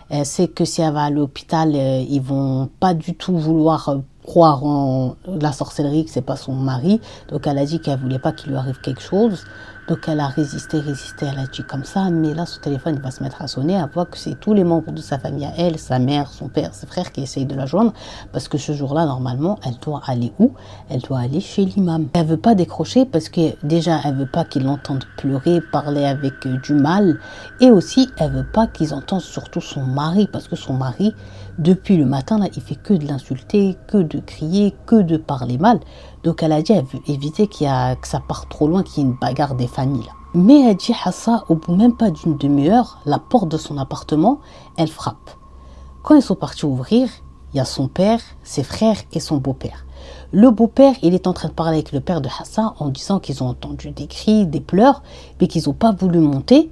Elle sait que si elle va à l'hôpital, ils vont pas du tout vouloir croire en la sorcellerie, que c'est pas son mari. Donc elle a dit qu'elle voulait pas qu'il lui arrive quelque chose. Donc elle a résisté, elle a dit comme ça, mais là son téléphone il va se mettre à sonner, elle voit que c'est tous les membres de sa famille à elle, sa mère, son père, ses frères qui essayent de la joindre, parce que ce jour-là, normalement, elle doit aller où? Elle doit aller chez l'imam. Elle veut pas décrocher parce que déjà, elle veut pas qu'ils l'entendent pleurer, parler avec du mal, et aussi, elle veut pas qu'ils entendent surtout son mari, parce que son mari, depuis le matin, là, il fait que de l'insulter, que de crier, que de parler mal. Donc elle a dit, elle veut éviter que ça parte trop loin, qu'il y ait une bagarre des familles. Là. Mais elle dit, Hassa, au bout même pas d'une demi-heure, la porte de son appartement, elle frappe. Quand ils sont partis ouvrir, il y a son père, ses frères et son beau-père. Le beau-père, il est en train de parler avec le père de Hassa en disant qu'ils ont entendu des cris, des pleurs, mais qu'ils n'ont pas voulu monter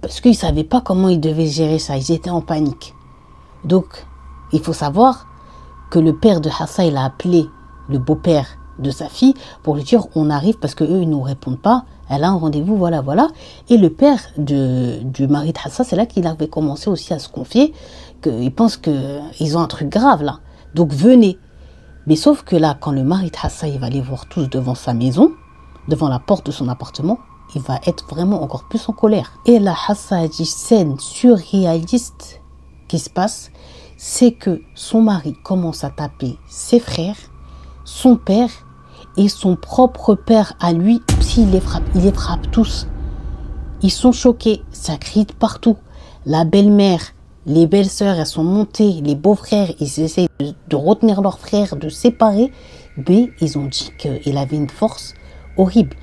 parce qu'ils ne savaient pas comment ils devaient gérer ça. Ils étaient en panique. Donc, il faut savoir que le père de Hassa, il a appelé le beau-père de sa fille pour lui dire on arrive parce que eux ils nous répondent pas, elle a un rendez-vous, voilà. Et le père du mari de Hassa, c'est là qu'il avait commencé aussi à se confier qu'il pense qu'ils ont un truc grave là, donc venez. Mais sauf que là, quand le mari de Hassa il va les voir tous devant sa maison, devant la porte de son appartement, il va être vraiment encore plus en colère. Et là, Hassa a dit scène surréaliste qui se passe, c'est que son mari commence à taper ses frères, son père et son propre père à lui, il les frappe tous. Ils sont choqués, ça crie de partout. La belle-mère, les belles-sœurs, elles sont montées, les beaux-frères, ils essayent de retenir leurs frères, de séparer, mais ils ont dit qu'il avait une force horrible.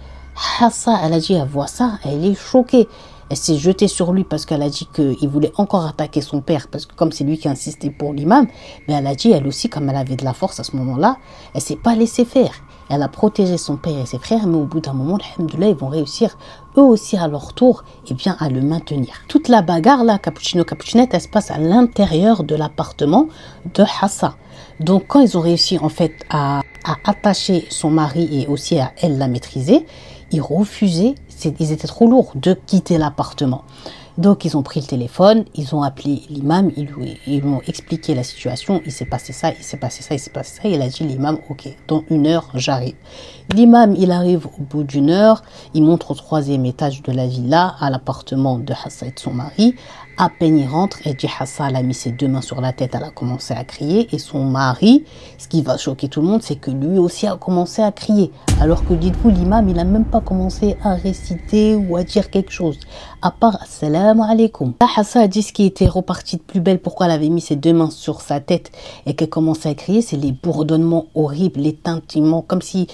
Hassa, elle a dit, elle voit ça, elle est choquée. Elle s'est jetée sur lui parce qu'elle a dit qu'il voulait encore attaquer son père, parce que comme c'est lui qui insistait pour l'imam, mais elle a dit, elle aussi, comme elle avait de la force à ce moment-là, elle s'est pas laissée faire. Elle a protégé son père et ses frères, mais au bout d'un moment, alhamdoulilah, ils vont réussir eux aussi à leur tour à le maintenir. Toute la bagarre, là, Cappuccino-Cappuccinette, elle se passe à l'intérieur de l'appartement de Hassa. Donc, quand ils ont réussi en fait à attacher son mari et aussi à elle la maîtriser, ils refusaient, ils étaient trop lourds de quitter l'appartement. Donc, ils ont pris le téléphone, ils ont appelé l'imam, ils lui ont expliqué la situation, il s'est passé ça, il s'est passé ça, il s'est passé ça. Il a dit l'imam, ok, dans 1 heure, j'arrive. L'imam, il arrive au bout d'1 heure, il monte au 3e étage de la villa, à l'appartement de Hassa et de son mari. À peine il rentre, elle dit Hassa, elle a mis ses 2 mains sur la tête, elle a commencé à crier. Et son mari, ce qui va choquer tout le monde, c'est que lui aussi a commencé à crier. Alors que dites-vous, l'imam, il n'a même pas commencé à réciter ou à dire quelque chose. À part Assalamu alaikum. Là, Hassa a dit ce qui était reparti de plus belle, pourquoi elle avait mis ses 2 mains sur sa tête et qu'elle commençait à crier, c'est les bourdonnements horribles, les tintements, comme si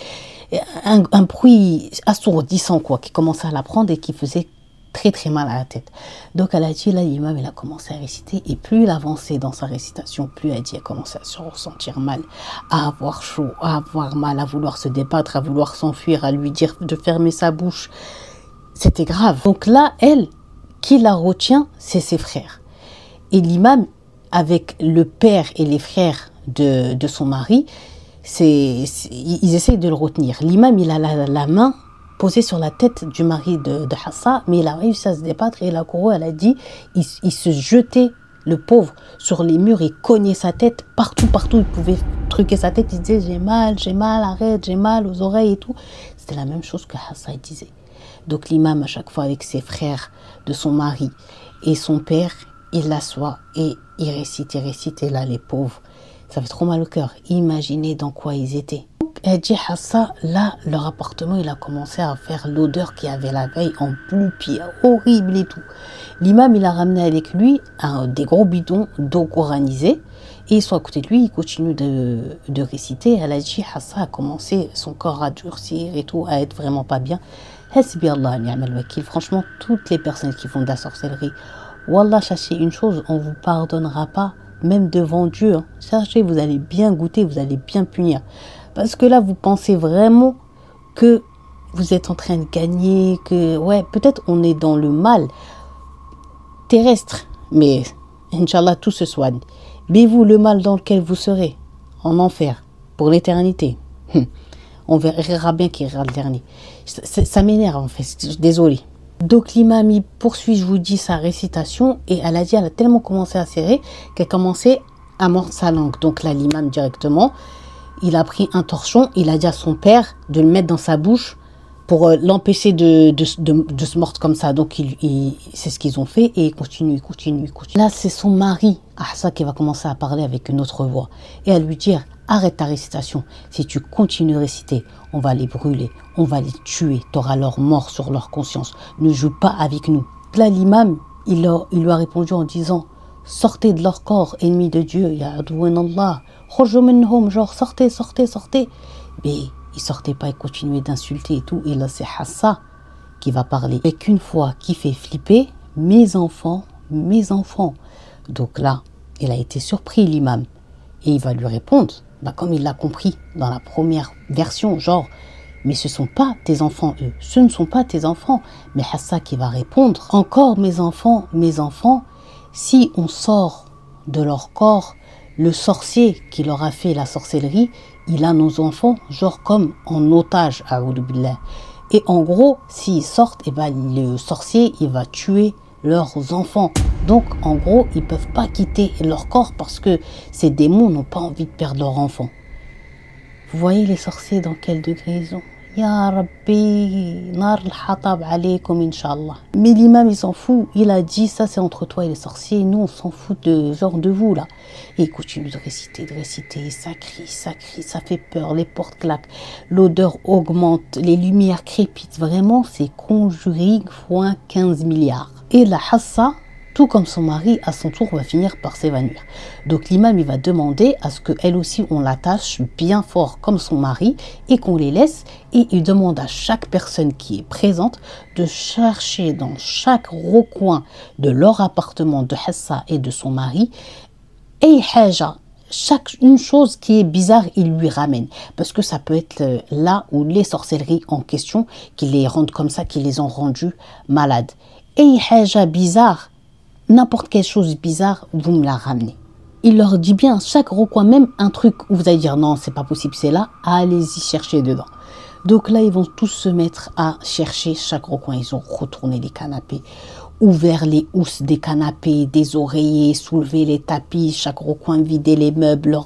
un bruit assourdissant, quoi, qui commençait à la prendre et qui faisait très très mal à la tête. Donc elle a dit, là l'imam il a commencé à réciter et plus il avançait dans sa récitation, plus elle dit, elle commençait à se ressentir mal, à avoir chaud, à avoir mal, à vouloir se débattre, à vouloir s'enfuir, à lui dire de fermer sa bouche. C'était grave. Donc là, elle, qui la retient, c'est ses frères. Et l'imam, avec le père et les frères de son mari, ils essayent de le retenir. L'imam, il a la main posé sur la tête du mari de Hassa, mais il a réussi à se débattre et la cour, elle a dit, il se jetait, le pauvre, sur les murs, il cognait sa tête partout, il pouvait truquer sa tête, il disait j'ai mal, arrête, j'ai mal aux oreilles et tout. C'était la même chose que Hassa disait. Donc l'imam, à chaque fois avec ses frères de son mari et son père, il l'assoit et il récite, et là les pauvres, ça fait trop mal au cœur. Imaginez dans quoi ils étaient. Elle dit Hassa, là, leur appartement, il a commencé à faire l'odeur qu'il y avait la veille en ploupi, horrible et tout. L'imam, il a ramené avec lui des gros bidons d'eau coranisée et ils sont à côté de lui, ils continuent de réciter. Elle a dit Hassa a commencé, son corps à durcir et tout, à être vraiment pas bien. Hasbi Allah ni'mal wakil. Franchement, toutes les personnes qui font de la sorcellerie, Wallah, sachez une chose, on ne vous pardonnera pas, même devant Dieu. Hein. Sachez, vous allez bien goûter, vous allez bien punir. Parce que là, vous pensez vraiment que vous êtes en train de gagner, que, ouais, peut-être on est dans le mal terrestre, mais, Inch'Allah, tout se soigne. Mais vous, le mal dans lequel vous serez, en enfer, pour l'éternité, on verra bien qui ira le dernier. Ça m'énerve, en fait, désolé. Donc l'imam, il poursuit, je vous dis, sa récitation, et elle a dit, elle a tellement commencé à serrer, qu'elle commençait à mordre sa langue. Donc là, l'imam, directement, il a pris un torchon, il a dit à son père de le mettre dans sa bouche pour l'empêcher de se mordre comme ça. Donc c'est ce qu'ils ont fait et il continue. Là, c'est son mari, Hassa, qui va commencer à parler avec une autre voix et à lui dire, arrête ta récitation. Si tu continues de réciter, on va les brûler, on va les tuer. Tu auras leur mort sur leur conscience. Ne joue pas avec nous. Là, l'imam, il lui a répondu en disant, sortez de leur corps, ennemis de Dieu, ya adouin Allah. Genre sortez. Mais il sortait pas, il continuait d'insulter et tout. Et là, c'est Hassa qui va parler. Et qu'une fois qu'il fait flipper, mes enfants. Donc là, il a été surpris, l'imam. Et il va lui répondre, comme il l'a compris dans la première version, genre, mais ce ne sont pas tes enfants, eux. Ce ne sont pas tes enfants. Mais Hassa qui va répondre, encore mes enfants, si on sort de leur corps, le sorcier qui leur a fait la sorcellerie, il a nos enfants, genre comme en otage, a'oudou billah. Et en gros, s'ils sortent, le sorcier, il va tuer leurs enfants. Donc, en gros, ils ne peuvent pas quitter leur corps parce que ces démons n'ont pas envie de perdre leurs enfants. Vous voyez les sorciers dans quel degré ils ont? Ya Rabbi, nar al-hatab alaykum inshallah. Mais l'imam il s'en fout, il a dit ça c'est entre toi et les sorciers, nous on s'en fout de vous là. Et il continue de réciter, ça crie, ça fait peur, les portes claquent, l'odeur augmente, les lumières crépitent, vraiment c'est Conjuring fois 15 milliards. Et la Hassa, tout comme son mari, à son tour, va finir par s'évanouir. Donc l'imam, il va demander à ce qu'elle aussi, on l'attache bien fort comme son mari et qu'on les laisse. Et il demande à chaque personne qui est présente de chercher dans chaque recoin de leur appartement de Hassa et de son mari, et haja, une chose qui est bizarre, il lui ramène. Parce que ça peut être là où les sorcelleries en question, qui les rendent comme ça, qui les ont rendus malades. Et haja bizarre, n'importe quelle chose bizarre, vous me la ramenez. Il leur dit bien, chaque recoin, même un truc où vous allez dire non, c'est pas possible, c'est là, allez-y chercher dedans. Donc là, ils vont tous se mettre à chercher chaque recoin. Ils ont retourné les canapés, ouvert les housses des canapés, des oreillers, soulevé les tapis, chaque recoin, vidé les meubles,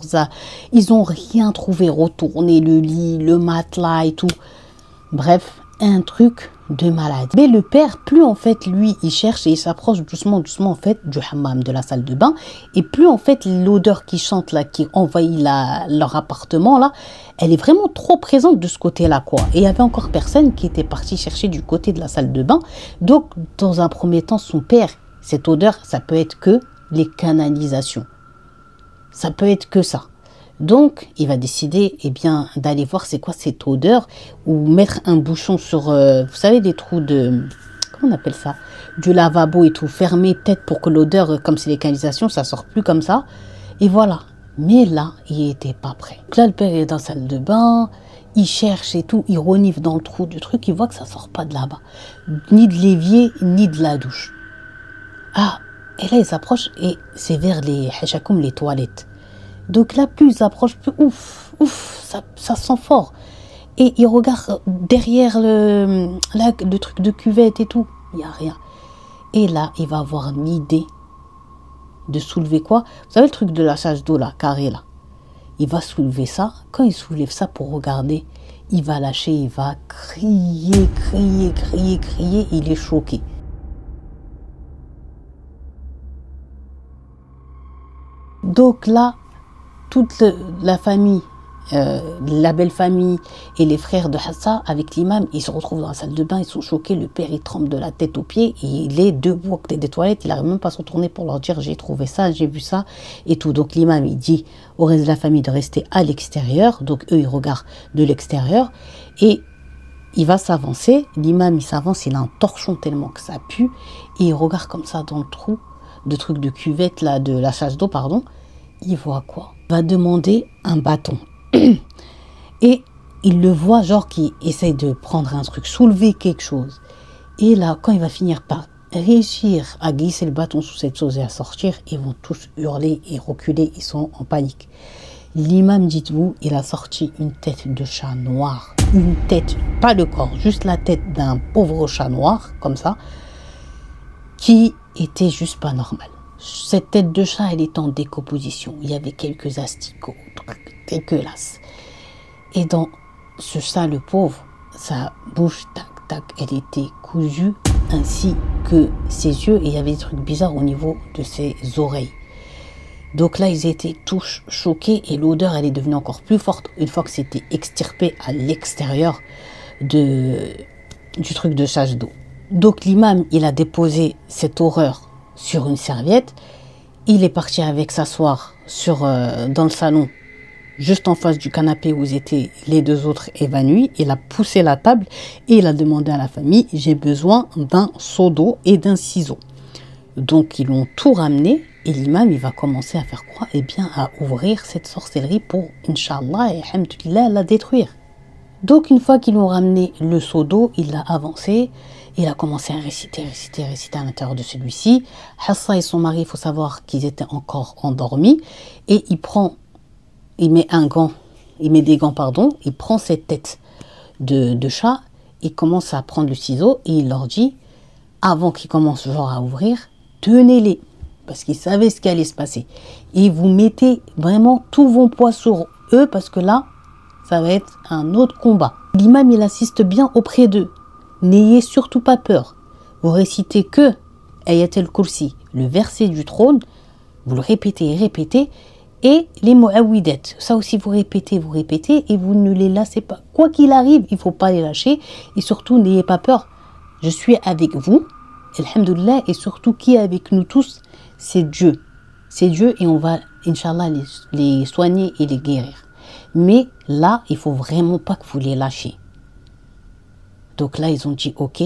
ils ont rien trouvé, retourné le lit, le matelas et tout. Bref, un truc de malade. Mais le père, plus en fait lui il cherche et il s'approche doucement en fait du hammam, de la salle de bain, et plus en fait l'odeur qui chante là, qui envahit leur appartement là, elle est vraiment trop présente de ce côté là quoi. Et il y avait encore personne qui était parti chercher du côté de la salle de bain. Donc dans un premier temps, son père, cette odeur, ça peut être que les canalisations, ça peut être que ça. Donc, il va décider d'aller voir c'est quoi cette odeur, ou mettre un bouchon sur, vous savez, des trous de, comment on appelle ça, du lavabo et tout, fermer peut-être pour que l'odeur, comme c'est les canalisations, ça sort plus comme ça. Et voilà. Mais là, il était pas prêt. Donc là, le père est dans la salle de bain, il cherche et tout, il renifle dans le trou du truc, il voit que ça sort pas de là-bas. Ni de l'évier, ni de la douche. Ah, et là, il s'approche et c'est vers les hachakoum, les toilettes. Donc là, plus il s'approche, plus ça sent fort. Et il regarde derrière le truc de cuvette et tout, il n'y a rien. Et là, il va avoir l'idée de soulever quoi? Vous savez le truc de la charge d'eau là, carré là. Il va soulever ça. Quand il soulève ça pour regarder, il va lâcher, il va crier. Il est choqué. Donc là, toute la famille, la belle famille et les frères de Hassa avec l'imam, ils se retrouvent dans la salle de bain, ils sont choqués, le père il tremble de la tête aux pieds, et il est debout à côté des toilettes, il n'arrive même pas à se retourner pour leur dire j'ai trouvé ça, j'ai vu ça et tout. Donc l'imam il dit au reste de la famille de rester à l'extérieur, donc eux ils regardent de l'extérieur et il va s'avancer, l'imam il s'avance, il a un torchon tellement que ça pue, et il regarde comme ça dans le trou de truc de cuvette là, de la chasse d'eau pardon. Il voit quoi? Il va demander un bâton. Et il le voit genre qui essaye de prendre un truc, soulever quelque chose. Et là, quand il va finir par réussir à glisser le bâton sous cette chose et à sortir, ils vont tous hurler et reculer, ils sont en panique. L'imam, dites-vous, il a sorti une tête de chat noir. Une tête, pas le corps, juste la tête d'un pauvre chat noir, comme ça, qui était juste pas normal. Cette tête de chat, elle est en décomposition. Il y avait quelques asticots, dégueulasse. Et dans ce chat, le pauvre, sa bouche, tac, elle était cousue, ainsi que ses yeux. Et il y avait des trucs bizarres au niveau de ses oreilles. Donc là, ils étaient tous choqués et l'odeur, elle est devenue encore plus forte une fois que c'était extirpé à l'extérieur du truc de chasse d'eau. Donc l'imam, il a déposé cette horreur sur une serviette, il est parti avec s'asseoir dans le salon, juste en face du canapé où étaient les deux autres évanouis. Il a poussé la table et il a demandé à la famille, j'ai besoin d'un seau d'eau et d'un ciseau. Donc ils l'ont tout ramené et l'imam il va commencer à faire quoi? Eh bien à ouvrir cette sorcellerie pour, Inch'Allah et Alhamdulillah, la détruire. Donc une fois qu'ils l'ont ramené le seau d'eau, il l'a avancé. Il a commencé à réciter à l'intérieur de celui-ci. Hassa et son mari, il faut savoir qu'ils étaient encore endormis. Et il met des gants, il prend cette tête de chat, il commence à prendre le ciseau et il leur dit, avant qu'ils commencent genre à ouvrir, tenez-les, parce qu'il savait ce qui allait se passer. Et vous mettez vraiment tous vos poids sur eux, parce que là, ça va être un autre combat. L'imam, il assiste bien auprès d'eux. N'ayez surtout pas peur. Vous récitez que Ayat al-Kursi, le verset du trône. Vous le répétez, et les mu'awwidat. Ça aussi, vous répétez, et vous ne les lassez pas. Quoi qu'il arrive, il ne faut pas les lâcher. Et surtout, n'ayez pas peur. Je suis avec vous. alhamdoulilah, et surtout qui est avec nous tous, c'est Dieu. C'est Dieu et on va, Inch'Allah, les soigner et les guérir. Mais là, il faut vraiment pas que vous les lâchiez. Donc là, ils ont dit ok,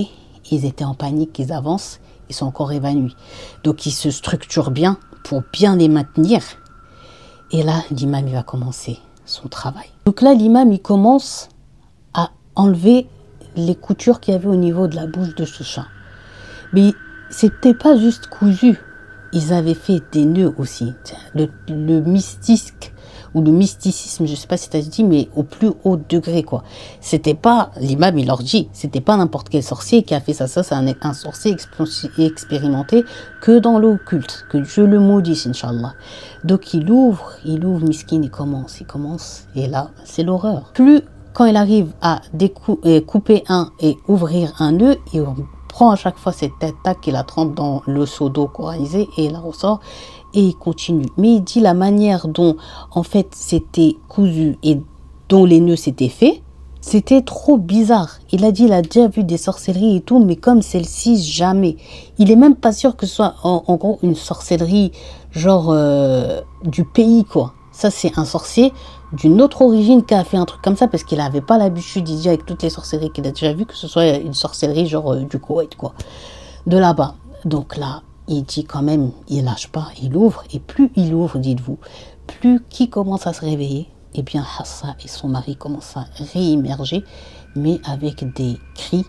ils étaient en panique, ils avancent, ils sont encore évanouis. Donc ils se structurent bien pour bien les maintenir. Et là, l'imam, il va commencer son travail. Donc là, l'imam, il commence à enlever les coutures qu'il y avait au niveau de la bouche de ce chat. Mais c'était pas juste cousu. Ils avaient fait des nœuds aussi. Le mystique ou le mysticisme, je sais pas si tu as dit, mais au plus haut degré, quoi. C'était pas, l'imam, il leur dit, c'était pas n'importe quel sorcier qui a fait ça. Ça, c'est un sorcier expérimenté que dans l'occulte, que Dieu le maudisse, Inch'Allah. Donc, il ouvre, miskin, il commence, et là, c'est l'horreur. Plus, quand il arrive à couper un et ouvrir un nœud, il prend à chaque fois cette tête-là qu'il la trempe dans le seau d'eau coranisé et il la ressort. Et il continue. Mais il dit la manière dont, en fait, c'était cousu et dont les nœuds s'étaient faits, c'était trop bizarre. Il a dit, il a déjà vu des sorcelleries et tout, mais comme celle-ci, jamais. Il est même pas sûr que ce soit, en gros, une sorcellerie, genre, du pays, quoi. Ça, c'est un sorcier d'une autre origine qui a fait un truc comme ça, parce qu'il n'avait pas l'habitude, il dit, avec toutes les sorcelleries qu'il a déjà vues, que ce soit une sorcellerie, genre, du Koweït, quoi. De là-bas. Donc là, il dit quand même, il lâche pas, il ouvre, et plus il ouvre, dites-vous, plus qui commence à se réveiller, eh bien Hafsa et son mari commencent à réémerger, mais avec des cris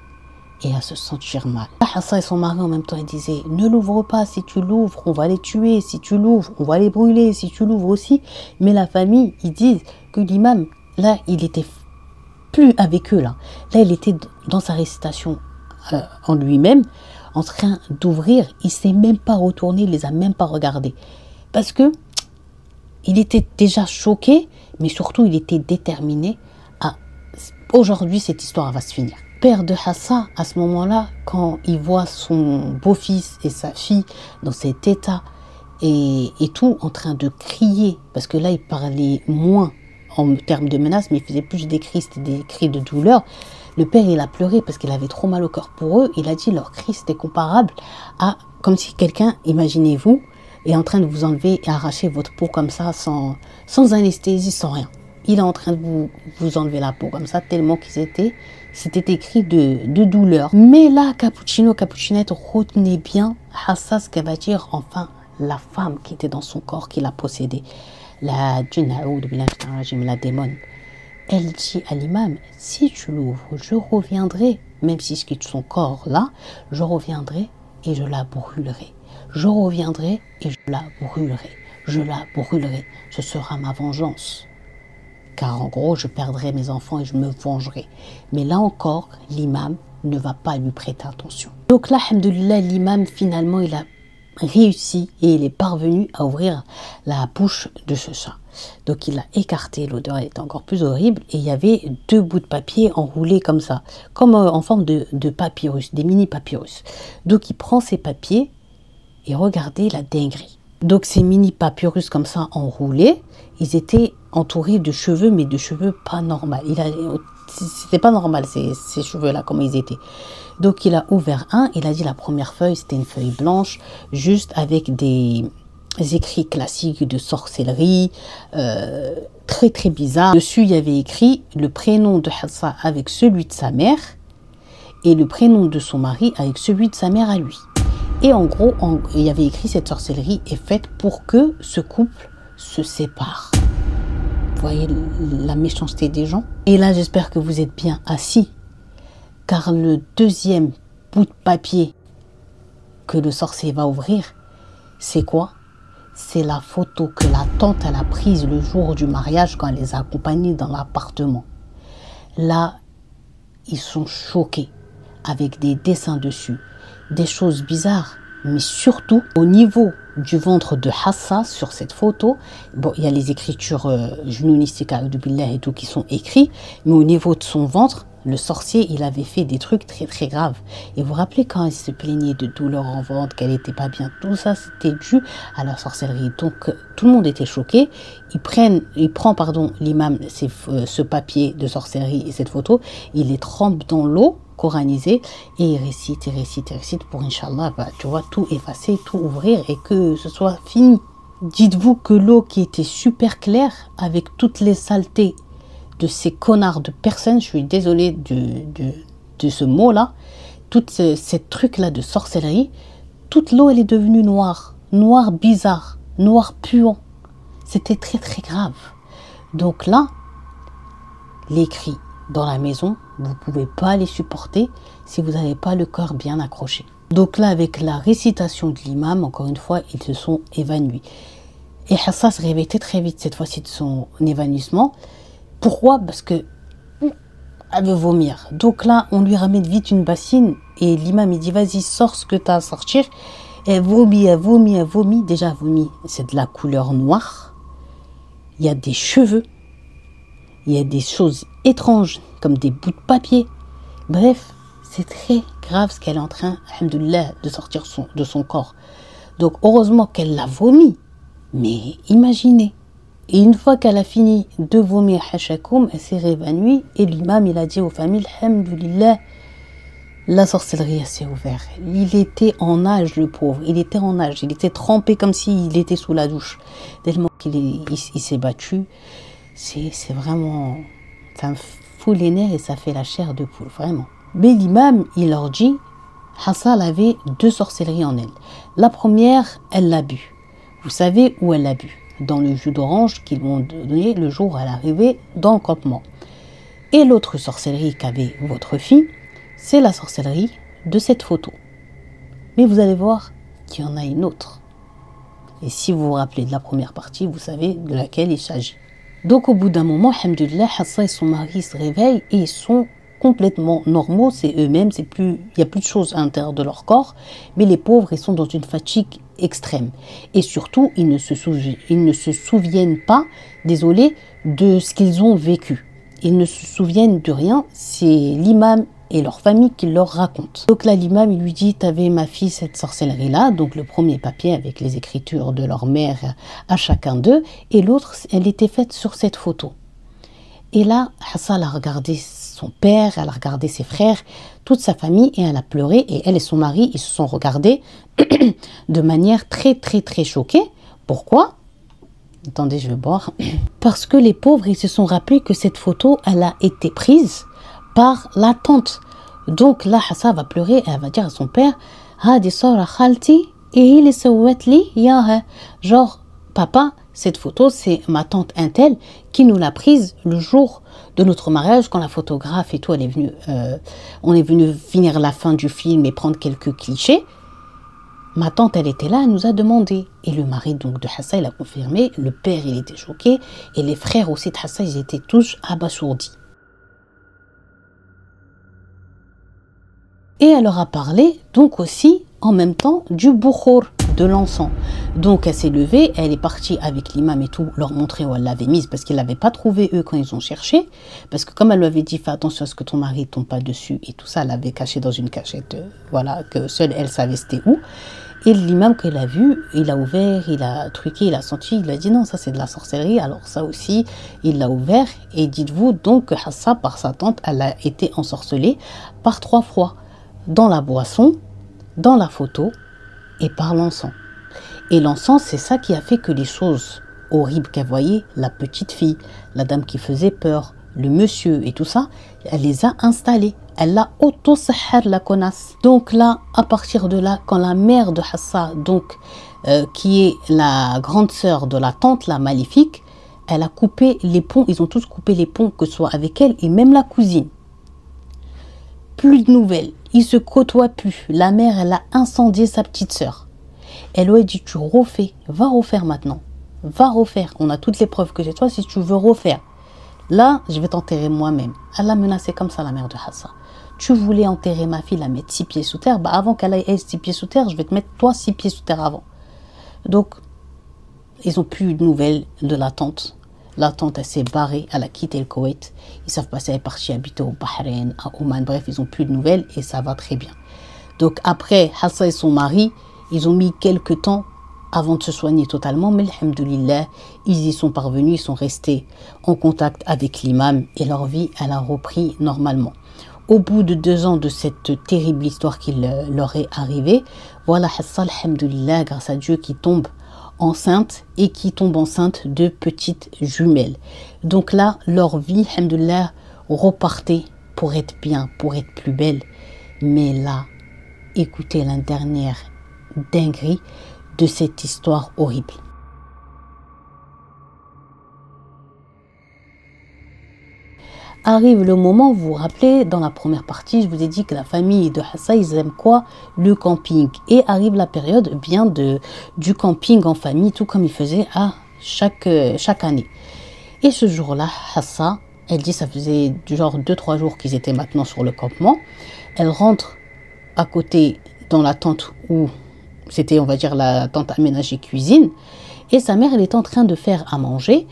et à se sentir mal. Hafsa et son mari en même temps, ils disaient, ne l'ouvre pas, si tu l'ouvres, on va les tuer, si tu l'ouvres, on va les brûler, si tu l'ouvres aussi. Mais la famille, ils disent que l'imam, là, il était plus avec eux, là il était dans sa récitation en lui-même, en train d'ouvrir, il s'est même pas retourné, il les a même pas regardés. Parce que il était déjà choqué, mais surtout il était déterminé à aujourd'hui cette histoire va se finir. Père de Hafsa, à ce moment-là, quand il voit son beau-fils et sa fille dans cet état et tout en train de crier, parce que là il parlait moins en termes de menaces, mais il faisait plus des cris, c'était des cris de douleur. Le père, il a pleuré parce qu'il avait trop mal au cœur pour eux. Il a dit leur cri, c'était comparable à comme si quelqu'un, imaginez-vous, est en train de vous enlever et arracher votre peau comme ça, sans anesthésie, sans rien. Il est en train de vous enlever la peau comme ça, tellement c'était des cris de douleur. Mais là, Cappuccinette, retenez bien Hafsa, ce qu'elle va dire, enfin, la femme qui était dans son corps, qui l'a possédée. La la démon. Elle dit à l'imam, si tu l'ouvres, je reviendrai, même si je quitte son corps là, je reviendrai et je la brûlerai. Je reviendrai et je la brûlerai. Je la brûlerai. Ce sera ma vengeance. Car en gros, je perdrai mes enfants et je me vengerai. Mais là encore, l'imam ne va pas lui prêter attention. Donc là, alhamdoulilah, l'imam, finalement, il a réussi et il est parvenu à ouvrir la bouche de ce chat. Donc il a écarté, l'odeur était encore plus horrible et il y avait 2 bouts de papier enroulés comme ça, comme en forme de papyrus, des mini papyrus. Donc il prend ces papiers et regardez la dinguerie. Donc ces mini papyrus comme ça enroulés, ils étaient entourés de cheveux, mais de cheveux pas normaux. C'était pas normal ces cheveux là, comment ils étaient. Donc il a ouvert un, il a dit la première feuille c'était une feuille blanche, juste avec des écrits classiques de sorcellerie, très très bizarre. Dessus il y avait écrit le prénom de Hafsa avec celui de sa mère et le prénom de son mari avec celui de sa mère à lui. Et en gros, il y avait écrit cette sorcellerie est faite pour que ce couple se sépare. Vous voyez la méchanceté des gens. Et là j'espère que vous êtes bien assis, car le deuxième bout de papier que le sorcier va ouvrir, c'est quoi? C'est la photo que la tante elle a prise le jour du mariage quand elle les a accompagnés dans l'appartement. Là, ils sont choqués avec des dessins dessus, des choses bizarres, mais surtout au niveau du ventre de Hafsa sur cette photo. Bon, il y a les écritures Junonistika et tout qui sont écrits, mais au niveau de son ventre, le sorcier, il avait fait des trucs très très graves. Et vous vous rappelez quand il se plaignait de douleur en ventre, qu'elle n'était pas bien, tout ça c'était dû à la sorcellerie. Donc tout le monde était choqué. Il prend l'imam ce papier de sorcellerie et cette photo, il les trempe dans l'eau coranisé et il récite, il récite, il récite pour Inch'Allah, bah, tu vois, tout effacer, tout ouvrir et que ce soit fini. Dites-vous que l'eau qui était super claire avec toutes les saletés de ces connards de personnes, je suis désolée de ce mot-là, tout ces trucs-là de sorcellerie, toute l'eau elle est devenue noire, noire bizarre, noir puant. C'était très très grave. Donc là, les cris dans la maison, vous ne pouvez pas les supporter si vous n'avez pas le cœur bien accroché. Donc là, avec la récitation de l'imam, encore une fois, ils se sont évanouis. Et Hassa se réveillait très vite cette fois-ci de son évanouissement. Pourquoi? Parce que elle veut vomir. Donc là, on lui ramène vite une bassine et l'imam il dit vas-y, sors ce que tu as à sortir. Elle vomit, elle vomit, elle vomit. Déjà, vomit, c'est de la couleur noire. Il y a des cheveux. Il y a des choses étranges, comme des bouts de papier. Bref, c'est très grave ce qu'elle est en train, alhamdoulilah, de sortir de son corps. Donc, heureusement qu'elle l'a vomi. Mais imaginez. Et une fois qu'elle a fini de vomir, hachakoum, elle s'est réévanouie. Et l'imam, il a dit aux familles, alhamdoulilah, la sorcellerie, elle s'est ouverte. Il était en nage, le pauvre. Il était en nage. Il était trempé comme s'il était sous la douche. Tellement qu'il s'est battu. C'est vraiment, ça me fout les nerfs et ça fait la chair de poule, vraiment. Mais l'imam, il leur dit, Hassa avait 2 sorcelleries en elle. La première, elle l'a bu. Vous savez où elle l'a bu? Dans le jus d'orange qu'ils vont donner le jour où elle est arrivée dans le campement. Et l'autre sorcellerie qu'avait votre fille, c'est la sorcellerie de cette photo. Mais vous allez voir qu'il y en a une autre. Et si vous vous rappelez de la première partie, vous savez de laquelle il s'agit. Donc au bout d'un moment, alhamdoulilah, Hassa et son mari se réveillent et ils sont complètement normaux, c'est eux-mêmes, il n'y a plus de choses à l'intérieur de leur corps, mais les pauvres, ils sont dans une fatigue extrême. Et surtout, ils ne se souviennent pas, désolé, de ce qu'ils ont vécu. Ils ne se souviennent de rien, c'est l'imam et leur famille qui leur racontent. Donc là, l'imam, il lui dit, t'avais ma fille cette sorcellerie-là, donc le premier papier avec les écritures de leur mère à chacun d'eux, et l'autre, elle était faite sur cette photo. Et là, Hassa a regardé son père, elle a regardé ses frères, toute sa famille, et elle a pleuré, et elle et son mari, ils se sont regardés de manière très très très choquée. Pourquoi? Attendez, je vais boire. Parce que les pauvres, ils se sont rappelés que cette photo, elle a été prise par la tante. Donc là, Hassa va pleurer et elle va dire à son père, genre, papa, cette photo, c'est ma tante Intel qui nous l'a prise le jour de notre mariage, quand la photographe et tout, elle est venue, on est venu finir la fin du film et prendre quelques clichés. Ma tante, elle était là, elle nous a demandé. Et le mari donc de Hassa, il a confirmé, le père, il était choqué, et les frères aussi de Hassa, ils étaient tous abasourdis. Et elle leur a parlé donc aussi en même temps du bouchour, de l'encens. Donc elle s'est levée, elle est partie avec l'imam et tout, leur montrer où elle l'avait mise, parce qu'ils ne l'avaient pas trouvée eux quand ils ont cherché, parce que comme elle lui avait dit, fais attention à ce que ton mari ne tombe pas dessus, et tout ça, elle l'avait caché dans une cachette, voilà, que seule elle savait c'était où. Et l'imam, quand il a vu, il a ouvert, il a truqué, il a senti, il a dit non, ça c'est de la sorcellerie, alors ça aussi, il l'a ouvert, et dites-vous donc que Hassa, par sa tante, elle a été ensorcelée par 3 fois, dans la boisson, dans la photo et par l'encens. Et l'encens, c'est ça qui a fait que les choses horribles qu'elle voyait, la petite fille, la dame qui faisait peur, le monsieur et tout ça, elle les a installés. Elle l'a auto-sahar, la connasse. Donc là, à partir de là, quand la mère de Hassa, donc, qui est la grande sœur de la tante, la maléfique, elle a coupé les ponts, ils ont tous coupé les ponts, que ce soit avec elle et même la cousine. Plus de nouvelles, ils se côtoient plus. La mère, elle a incendié sa petite sœur. Elle lui a dit, tu refais, va refaire maintenant. Va refaire, on a toutes les preuves que c'est toi, si tu veux refaire. Là, je vais t'enterrer moi-même. Elle a menacé comme ça la mère de Hassa. Tu voulais enterrer ma fille, la mettre 6 pieds sous terre. Bah avant qu'elle aille 6 pieds sous terre, je vais te mettre toi 6 pieds sous terre avant. Donc, ils n'ont plus eu de nouvelles de la tante. La tante, elle s'est barrée, elle a quitté le Koweït. Ils savent pas si elle est partie habiter au Bahreïn, à Oman. Bref, ils n'ont plus de nouvelles et ça va très bien. Donc après, Hassa et son mari, ils ont mis quelques temps avant de se soigner totalement. Mais alhamdoulilah, ils y sont parvenus, ils sont restés en contact avec l'imam et leur vie, elle a repris normalement. au bout de 2 ans de cette terrible histoire qui leur est arrivée, voilà Hassa, alhamdoulilah, grâce à Dieu, qui tombe enceinte et qui tombe enceinte de petites jumelles. Donc là, leur vie, alhamdoulilah, repartait pour être bien, pour être plus belle. Mais là, écoutez la dernière dinguerie de cette histoire horrible. Arrive le moment, vous vous rappelez, dans la première partie, je vous ai dit que la famille de Hassa, ils aiment quoi? Le camping. Et arrive la période bien du camping en famille, tout comme ils faisaient à chaque année. Et ce jour-là, Hassa, elle dit, ça faisait du genre 2-3 jours qu'ils étaient maintenant sur le campement. Elle rentre à côté dans la tente où c'était, on va dire, la tente aménagée cuisine. Et sa mère, elle était en train de faire à manger.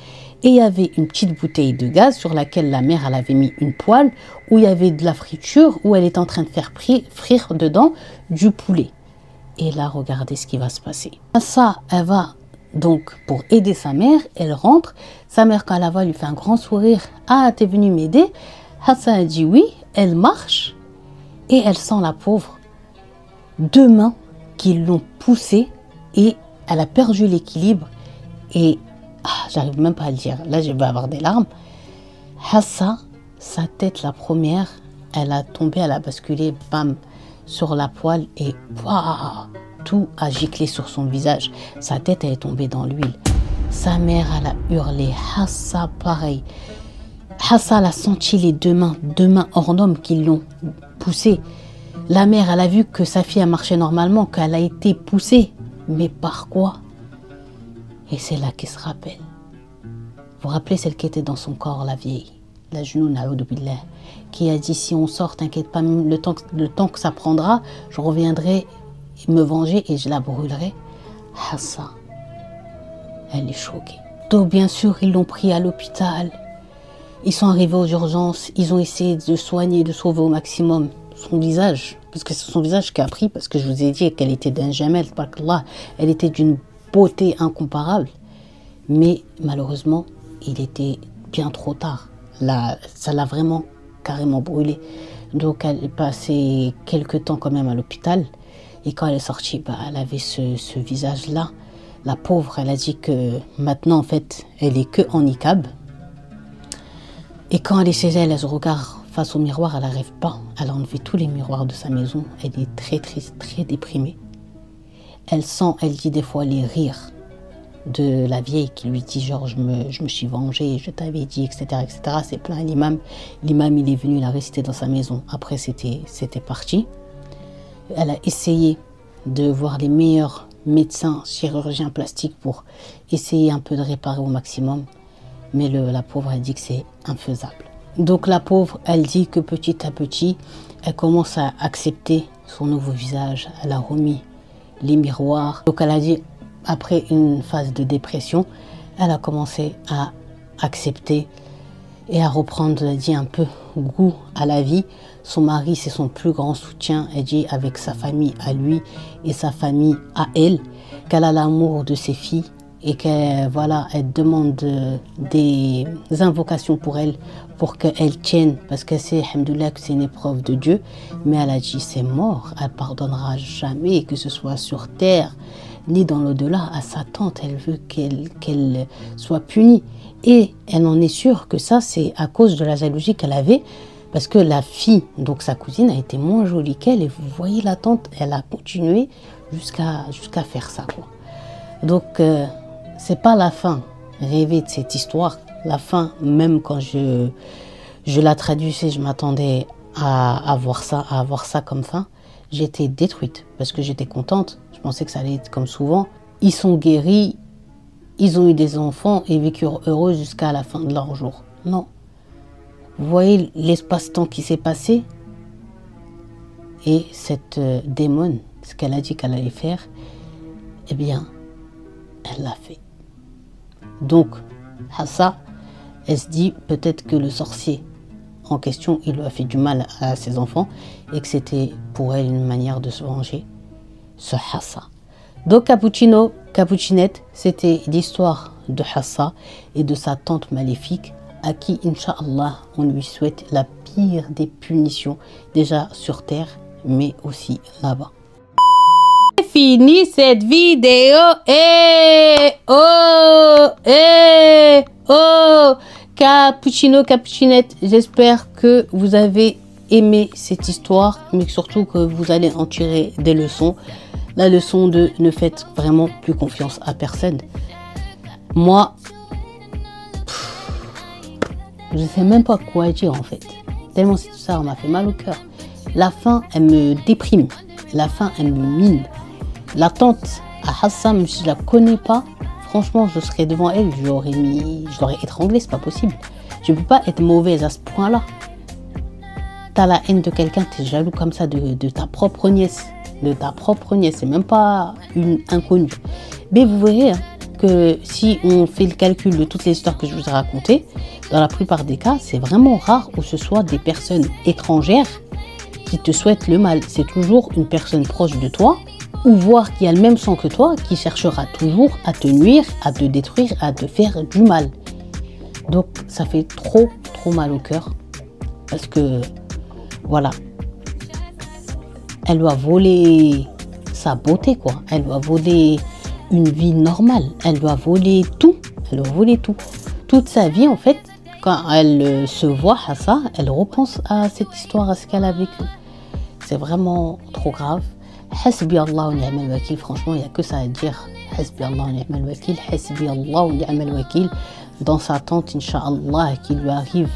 Et il y avait une petite bouteille de gaz sur laquelle la mère, elle avait mis une poêle où il y avait de la friture, où elle était en train de faire frire dedans du poulet. Et là, regardez ce qui va se passer. Ça, elle va donc, pour aider sa mère, elle rentre. Sa mère, quand elle la voit, lui fait un grand sourire. « Ah, t'es venue m'aider ?» Hassa a dit oui. Elle marche et elle sent la pauvre 2 mains qui l'ont poussée et elle a perdu l'équilibre. Et j'arrive même pas à le dire. Là, je vais avoir des larmes. Hassa, sa tête, la première, elle a tombé, elle a basculé, bam, sur la poêle et tout a giclé sur son visage. Sa tête, elle est tombée dans l'huile. Sa mère, elle a hurlé. Hassa, pareil. Hassa, elle a senti les 2 mains hors normes qui l'ont poussée. La mère, elle a vu que sa fille a marché normalement, qu'elle a été poussée. Mais par quoi? Et c'est là qu'elle se rappelle. Vous vous rappelez celle qui était dans son corps, la vieille, la genou, na'oudou billah, qui a dit, si on sort, t'inquiète pas, le temps que ça prendra, je reviendrai me venger et je la brûlerai. Hassa, elle est choquée. Donc bien sûr, ils l'ont pris à l'hôpital. Ils sont arrivés aux urgences, ils ont essayé de soigner, de sauver au maximum son visage. Parce que c'est son visage qui a pris, parce que je vous ai dit qu'elle était d'un jamel, elle était d'une beauté incomparable. Mais malheureusement, il était bien trop tard. Là, ça l'a vraiment carrément brûlé. Donc elle est passée quelques temps quand même à l'hôpital. Et quand elle est sortie, elle avait ce visage-là. La pauvre, elle a dit que maintenant, en fait, elle est que en niqab. Et quand elle est chez elle, elle se regarde face au miroir, elle n'arrive pas. Elle a enlevé tous les miroirs de sa maison. Elle est très triste, très déprimée. Elle dit des fois les rires de la vieille qui lui dit genre je me suis vengée, je t'avais dit, etc. etc. C'est plein l'imam. L'imam, il est venu la réciter dans sa maison. Après, c'était parti. Elle a essayé de voir les meilleurs médecins, chirurgiens plastiques pour essayer un peu de réparer au maximum. Mais la pauvre, elle dit que c'est infaisable. Donc la pauvre, elle dit que petit à petit, elle commence à accepter son nouveau visage. Elle a remis les miroirs. Donc elle a dit, après une phase de dépression, elle a commencé à accepter et à reprendre, elle dit, un peu goût à la vie. Son mari, c'est son plus grand soutien, elle dit, avec sa famille à lui et sa famille à elle, qu'elle a l'amour de ses filles et qu'elle elle demande des invocations pour elle, pour qu'elle tienne, parce qu'elle sait, alhamdoulilah, que c'est une épreuve de Dieu, mais elle a dit, c'est mort, elle pardonnera jamais, que ce soit sur terre, ni dans l'au-delà. À sa tante, elle veut qu'elle soit punie. Et elle en est sûre que ça, c'est à cause de la jalousie qu'elle avait, parce que la fille, donc sa cousine, a été moins jolie qu'elle, et vous voyez la tante, elle a continué jusqu'à faire ça, quoi. Donc, c'est pas la fin rêvée de cette histoire. La fin, même quand je la traduisais, je m'attendais à avoir ça comme fin. J'étais détruite parce que j'étais contente. Je pensais que ça allait être comme souvent. Ils sont guéris, ils ont eu des enfants et vécurent heureux jusqu'à la fin de leur jour. Non. Vous voyez l'espace-temps qui s'est passé? Et cette démon, ce qu'elle a dit qu'elle allait faire, eh bien, elle l'a fait. Donc, Hassa, elle se dit peut-être que le sorcier en question, il lui a fait du mal à ses enfants et que c'était pour elle une manière de se venger, ce Hassa. Donc Cappuccino, Cappuccinette, c'était l'histoire de Hassa et de sa tante maléfique à qui, Inch'Allah, on lui souhaite la pire des punitions, déjà sur terre, mais aussi là-bas. C'est fini cette vidéo. Cappuccino, cappuccinette, j'espère que vous avez aimé cette histoire, mais surtout que vous allez en tirer des leçons. La leçon de ne faites vraiment plus confiance à personne. Moi, je sais même pas quoi dire en fait. Tellement cette histoire m'a fait mal au cœur. La fin, elle me déprime. La fin, elle me mine. La tante à Hassan, si je la connais pas, franchement, je serais devant elle, je l'aurais étranglée, c'est pas possible. Je peux pas être mauvaise à ce point-là. T'as la haine de quelqu'un, t'es jaloux comme ça de ta propre nièce. De ta propre nièce, c'est même pas une inconnue. Mais vous verrez hein, que si on fait le calcul de toutes les histoires que je vous ai racontées, dans la plupart des cas, c'est vraiment rare où ce soit des personnes étrangères qui te souhaitent le mal. C'est toujours une personne proche de toi, ou voire qui a le même sang que toi, qui cherchera toujours à te nuire, à te détruire, à te faire du mal. Donc ça fait trop mal au cœur. Parce que, voilà, elle doit voler sa beauté, quoi. Elle doit voler une vie normale. Elle doit voler tout. Elle doit voler tout. Toute sa vie, en fait, quand elle se voit à ça, elle repense à cette histoire, à ce qu'elle a vécu. C'est vraiment trop grave. Hasbi Allah wa ni'mal wakil. Franchement, il n'y a que ça à dire. Hasbi Allah wa ni'mal wakil. Hasbi Allah wa ni'mal wakil. Dans sa tente, Inch'Allah, qu'il lui arrive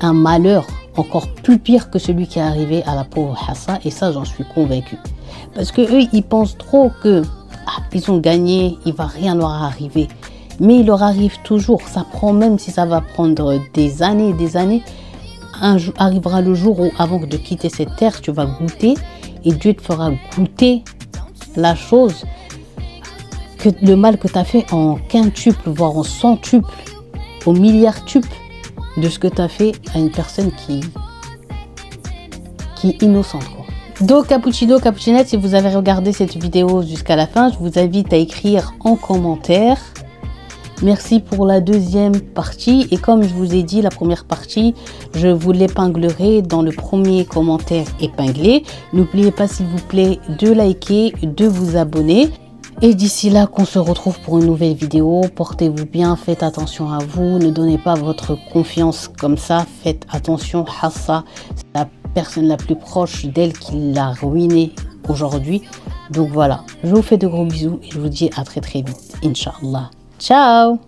un malheur encore plus pire que celui qui est arrivé à la pauvre Hassa. Et ça, j'en suis convaincue. Parce que eux, ils pensent trop que ils ont gagné, il va rien leur arriver. Mais il leur arrive toujours. Ça prend, même si ça va prendre des années et des années, arrivera le jour où, avant de quitter cette terre, tu vas goûter et Dieu te fera goûter la chose, que le mal que tu as fait en quintuple, voire en centuple, au milliardtuple de ce que tu as fait à une personne qui est innocente, quoi. Donc cappuccino, cappuccinette, si vous avez regardé cette vidéo jusqu'à la fin, je vous invite à écrire en commentaire. Merci pour la deuxième partie. Et comme je vous ai dit, la première partie, je vous l'épinglerai dans le premier commentaire épinglé. N'oubliez pas, s'il vous plaît, de liker, de vous abonner. Et d'ici là, qu'on se retrouve pour une nouvelle vidéo. Portez-vous bien, faites attention à vous. Ne donnez pas votre confiance comme ça. Faites attention, Hassa, c'est la personne la plus proche d'elle qui l'a ruiné aujourd'hui. Donc voilà, je vous fais de gros bisous et je vous dis à très vite, Inch'Allah. Ciao!